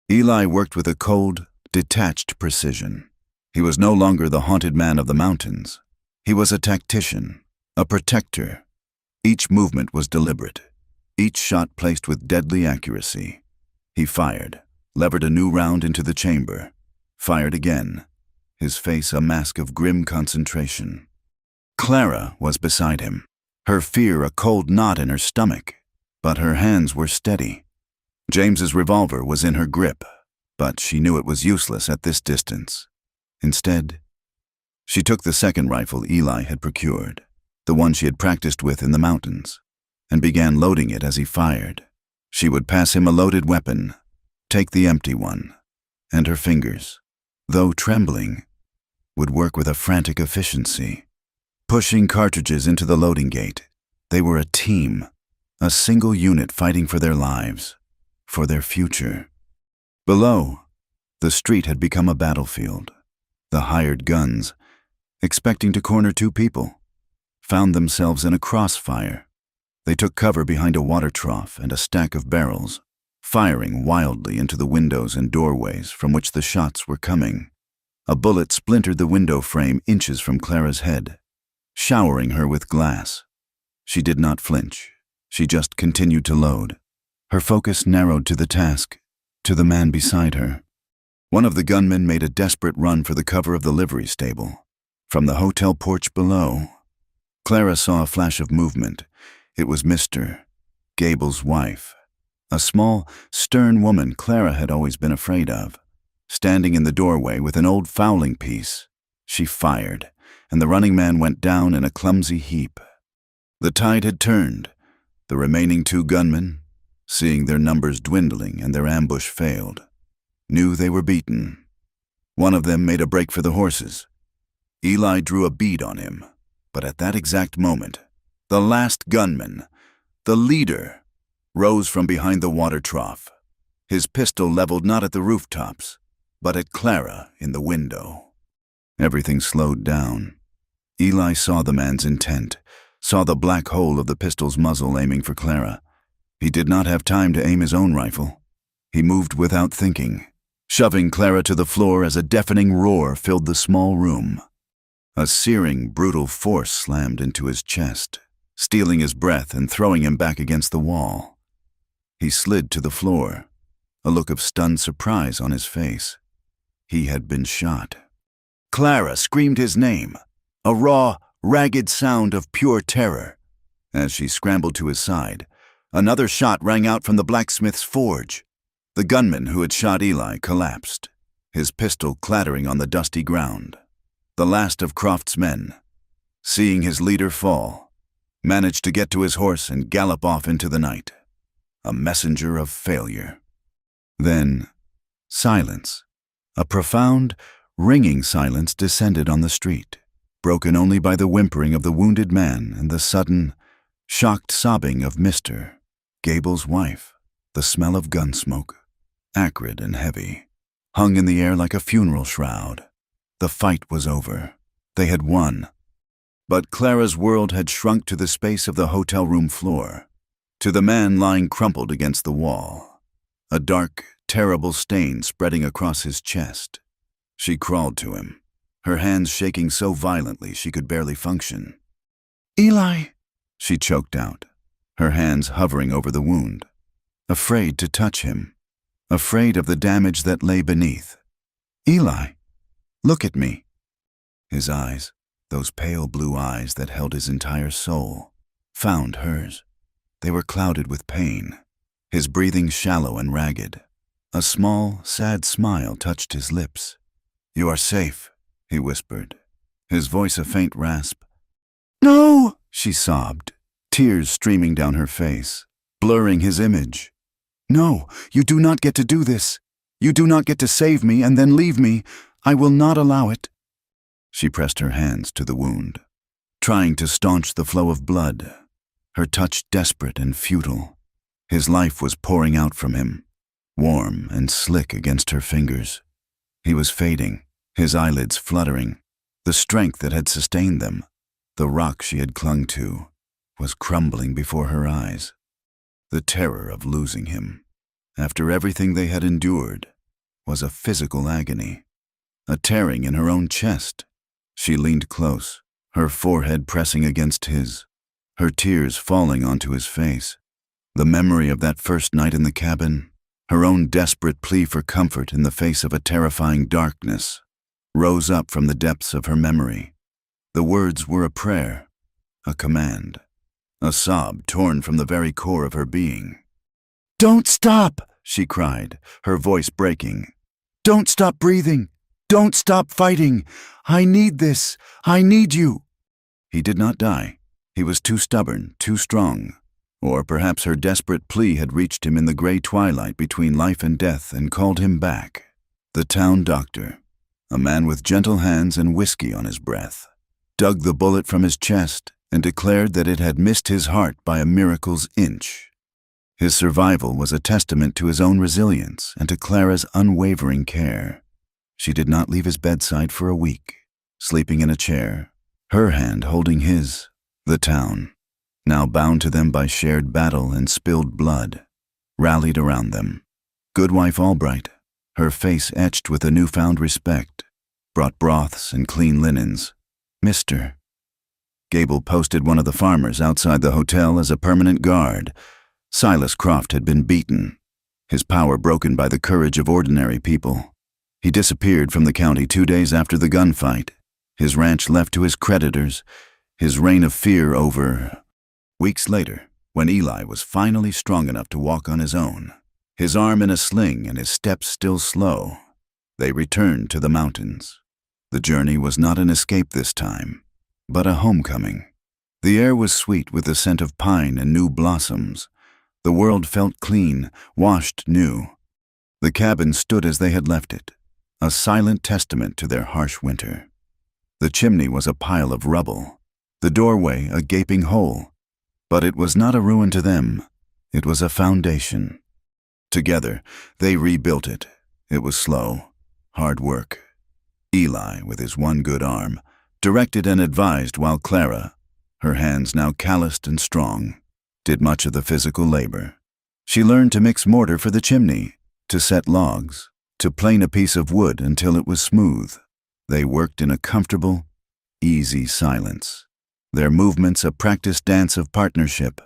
Eli worked with a cold, detached precision. He was no longer the haunted man of the mountains. He was a tactician, a protector. Each movement was deliberate, each shot placed with deadly accuracy. He fired, levered a new round into the chamber, fired again, his face a mask of grim concentration. Clara was beside him, her fear a cold knot in her stomach, but her hands were steady. James's revolver was in her grip, but she knew it was useless at this distance. Instead, she took the second rifle Eli had procured, the one she had practiced with in the mountains, and began loading it as he fired. She would pass him a loaded weapon, take the empty one, and her fingers, though trembling, would work with a frantic efficiency, pushing cartridges into the loading gate. They were a team, a single unit fighting for their lives, for their future. Below, the street had become a battlefield. The hired guns, expecting to corner 2 people, found themselves in a crossfire. They took cover behind a water trough and a stack of barrels, firing wildly into the windows and doorways from which the shots were coming. A bullet splintered the window frame inches from Clara's head, showering her with glass. She did not flinch. She just continued to load. Her focus narrowed to the task, to the man beside her. One of the gunmen made a desperate run for the cover of the livery stable. From the hotel porch below, Clara saw a flash of movement. It was Mr. Gable's wife, a small, stern woman Clara had always been afraid of. Standing in the doorway with an old fowling piece, she fired, and the running man went down in a clumsy heap. The tide had turned. The remaining two gunmen, seeing their numbers dwindling and their ambush failed, knew they were beaten. One of them made a break for the horses. Eli drew a bead on him, but at that exact moment, the last gunman, the leader, rose from behind the water trough, his pistol leveled not at the rooftops, but at Clara in the window. Everything slowed down. Eli saw the man's intent, saw the black hole of the pistol's muzzle aiming for Clara. He did not have time to aim his own rifle. He moved without thinking, shoving Clara to the floor as a deafening roar filled the small room. A searing, brutal force slammed into his chest, stealing his breath and throwing him back against the wall. He slid to the floor, a look of stunned surprise on his face. He had been shot. Clara screamed his name, a raw, ragged sound of pure terror. As she scrambled to his side, another shot rang out from the blacksmith's forge. The gunman who had shot Eli collapsed, his pistol clattering on the dusty ground. The last of Croft's men, seeing his leader fall, managed to get to his horse and gallop off into the night, a messenger of failure. Then, silence. A profound, ringing silence descended on the street, broken only by the whimpering of the wounded man and the sudden, shocked sobbing of Mr. Gable's wife. The smell of gun smoke, acrid and heavy, hung in the air like a funeral shroud. The fight was over. They had won. But Clara's world had shrunk to the space of the hotel room floor, to the man lying crumpled against the wall, a dark, terrible stain spreading across his chest. She crawled to him, her hands shaking so violently she could barely function. "Eli," she choked out, her hands hovering over the wound, afraid to touch him, afraid of the damage that lay beneath. "Eli, look at me." His eyes, those pale blue eyes that held his entire soul, found hers. They were clouded with pain, his breathing shallow and ragged. A small, sad smile touched his lips. "You are safe," he whispered, his voice a faint rasp. "No!" she sobbed, tears streaming down her face, blurring his image. "No, you do not get to do this. You do not get to save me and then leave me. I will not allow it." She pressed her hands to the wound, trying to staunch the flow of blood, her touch desperate and futile. His life was pouring out from him, warm and slick against her fingers. He was fading, his eyelids fluttering. The strength that had sustained them, the rock she had clung to, was crumbling before her eyes. The terror of losing him, after everything they had endured, was a physical agony, a tearing in her own chest. She leaned close, her forehead pressing against his, her tears falling onto his face. The memory of that first night in the cabin, her own desperate plea for comfort in the face of a terrifying darkness, rose up from the depths of her memory. The words were a prayer, a command, a sob torn from the very core of her being. "Don't stop!" she cried, her voice breaking. "Don't stop breathing! Don't stop fighting! I need this! I need you!" He did not die. He was too stubborn, too strong. Or perhaps her desperate plea had reached him in the gray twilight between life and death and called him back. The town doctor, a man with gentle hands and whiskey on his breath, dug the bullet from his chest and declared that it had missed his heart by a miracle's inch. His survival was a testament to his own resilience and to Clara's unwavering care. She did not leave his bedside for a week, sleeping in a chair, her hand holding his. The town, now bound to them by shared battle and spilled blood, rallied around them. Goodwife Albright, her face etched with a newfound respect, brought broths and clean linens. Mr. Gable posted one of the farmers outside the hotel as a permanent guard. Silas Croft had been beaten, his power broken by the courage of ordinary people. He disappeared from the county 2 days after the gunfight, his ranch left to his creditors, his reign of fear over. Weeks later, when Eli was finally strong enough to walk on his own, his arm in a sling and his steps still slow, they returned to the mountains. The journey was not an escape this time, but a homecoming. The air was sweet with the scent of pine and new blossoms. The world felt clean, washed new. The cabin stood as they had left it, a silent testament to their harsh winter. The chimney was a pile of rubble, the doorway a gaping hole. But it was not a ruin to them, it was a foundation. Together, they rebuilt it. It was slow, hard work. Eli, with his one good arm, directed and advised, while Clara, her hands now calloused and strong, did much of the physical labor. She learned to mix mortar for the chimney, to set logs, to plane a piece of wood until it was smooth. They worked in a comfortable, easy silence, their movements a practiced dance of partnership.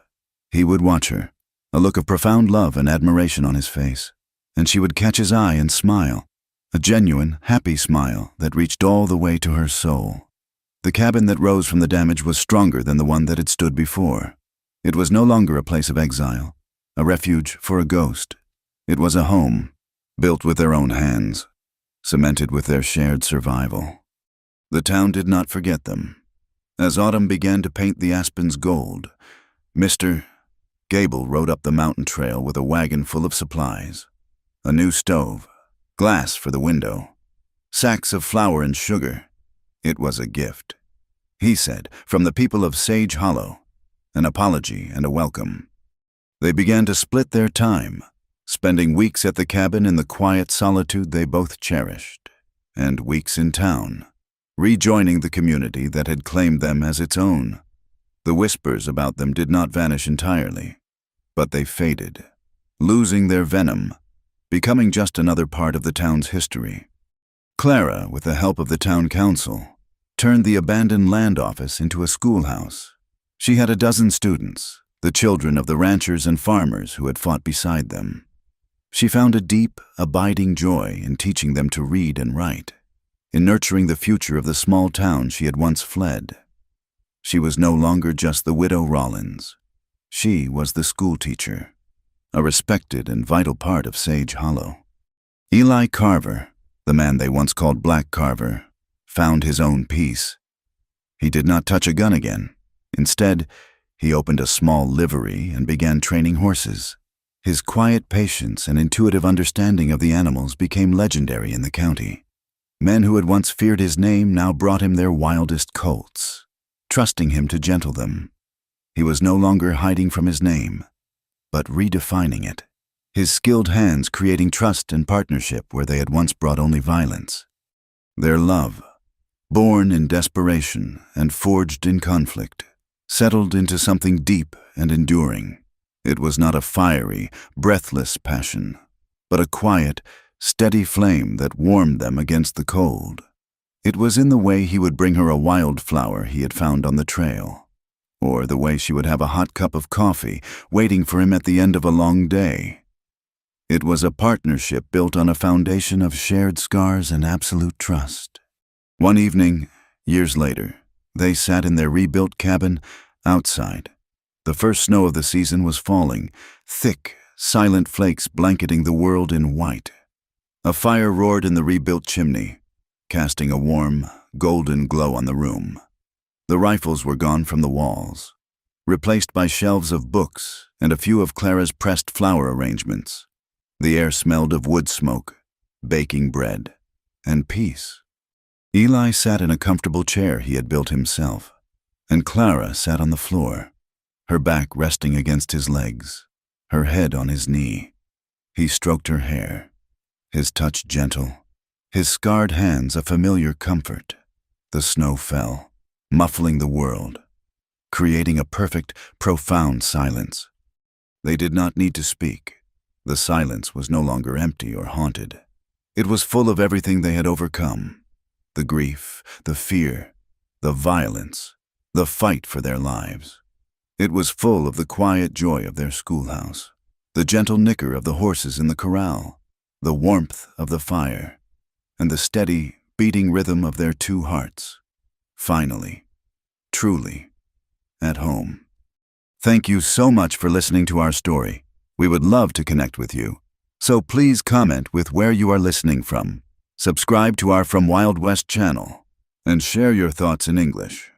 He would watch her, a look of profound love and admiration on his face, and she would catch his eye and smile, a genuine, happy smile that reached all the way to her soul. The cabin that rose from the damage was stronger than the one that had stood before. It was no longer a place of exile, a refuge for a ghost. It was a home, built with their own hands, cemented with their shared survival. The town did not forget them. As autumn began to paint the aspens gold, Mr. Gable rode up the mountain trail with a wagon full of supplies. A new stove, glass for the window, sacks of flour and sugar. It was a gift, he said, from the people of Sage Hollow, an apology and a welcome. They began to split their time, spending weeks at the cabin in the quiet solitude they both cherished, and weeks in town, rejoining the community that had claimed them as its own. The whispers about them did not vanish entirely, but they faded, losing their venom, becoming just another part of the town's history. Clara, with the help of the town council, turned the abandoned land office into a schoolhouse. She had a dozen students, the children of the ranchers and farmers who had fought beside them. She found a deep, abiding joy in teaching them to read and write, in nurturing the future of the small town she had once fled. She was no longer just the widow Rollins. She was the schoolteacher, a respected and vital part of Sage Hollow. Eli Carver, the man they once called Black Carver, found his own peace. He did not touch a gun again. Instead, he opened a small livery and began training horses. His quiet patience and intuitive understanding of the animals became legendary in the county. Men who had once feared his name now brought him their wildest colts, trusting him to gentle them. He was no longer hiding from his name, but redefining it, his skilled hands creating trust and partnership where they had once brought only violence. Their love, born in desperation and forged in conflict, settled into something deep and enduring. It was not a fiery, breathless passion, but a quiet, steady flame that warmed them against the cold. It was in the way he would bring her a wildflower he had found on the trail, or the way she would have a hot cup of coffee waiting for him at the end of a long day. It was a partnership built on a foundation of shared scars and absolute trust. One evening, years later, they sat in their rebuilt cabin outside. The first snow of the season was falling, thick, silent flakes blanketing the world in white. A fire roared in the rebuilt chimney, casting a warm, golden glow on the room. The rifles were gone from the walls, replaced by shelves of books and a few of Clara's pressed flower arrangements. The air smelled of wood smoke, baking bread, and peace. Eli sat in a comfortable chair he had built himself, and Clara sat on the floor, her back resting against his legs, her head on his knee. He stroked her hair, his touch gentle, his scarred hands a familiar comfort. The snow fell, muffling the world, creating a perfect, profound silence. They did not need to speak. The silence was no longer empty or haunted. It was full of everything they had overcome: the grief, the fear, the violence, the fight for their lives. It was full of the quiet joy of their schoolhouse, the gentle nicker of the horses in the corral, the warmth of the fire, and the steady, beating rhythm of their two hearts. Finally, truly, at home. Thank you so much for listening to our story. We would love to connect with you. So please comment with where you are listening from. Subscribe to our From Wild West channel and share your thoughts in English.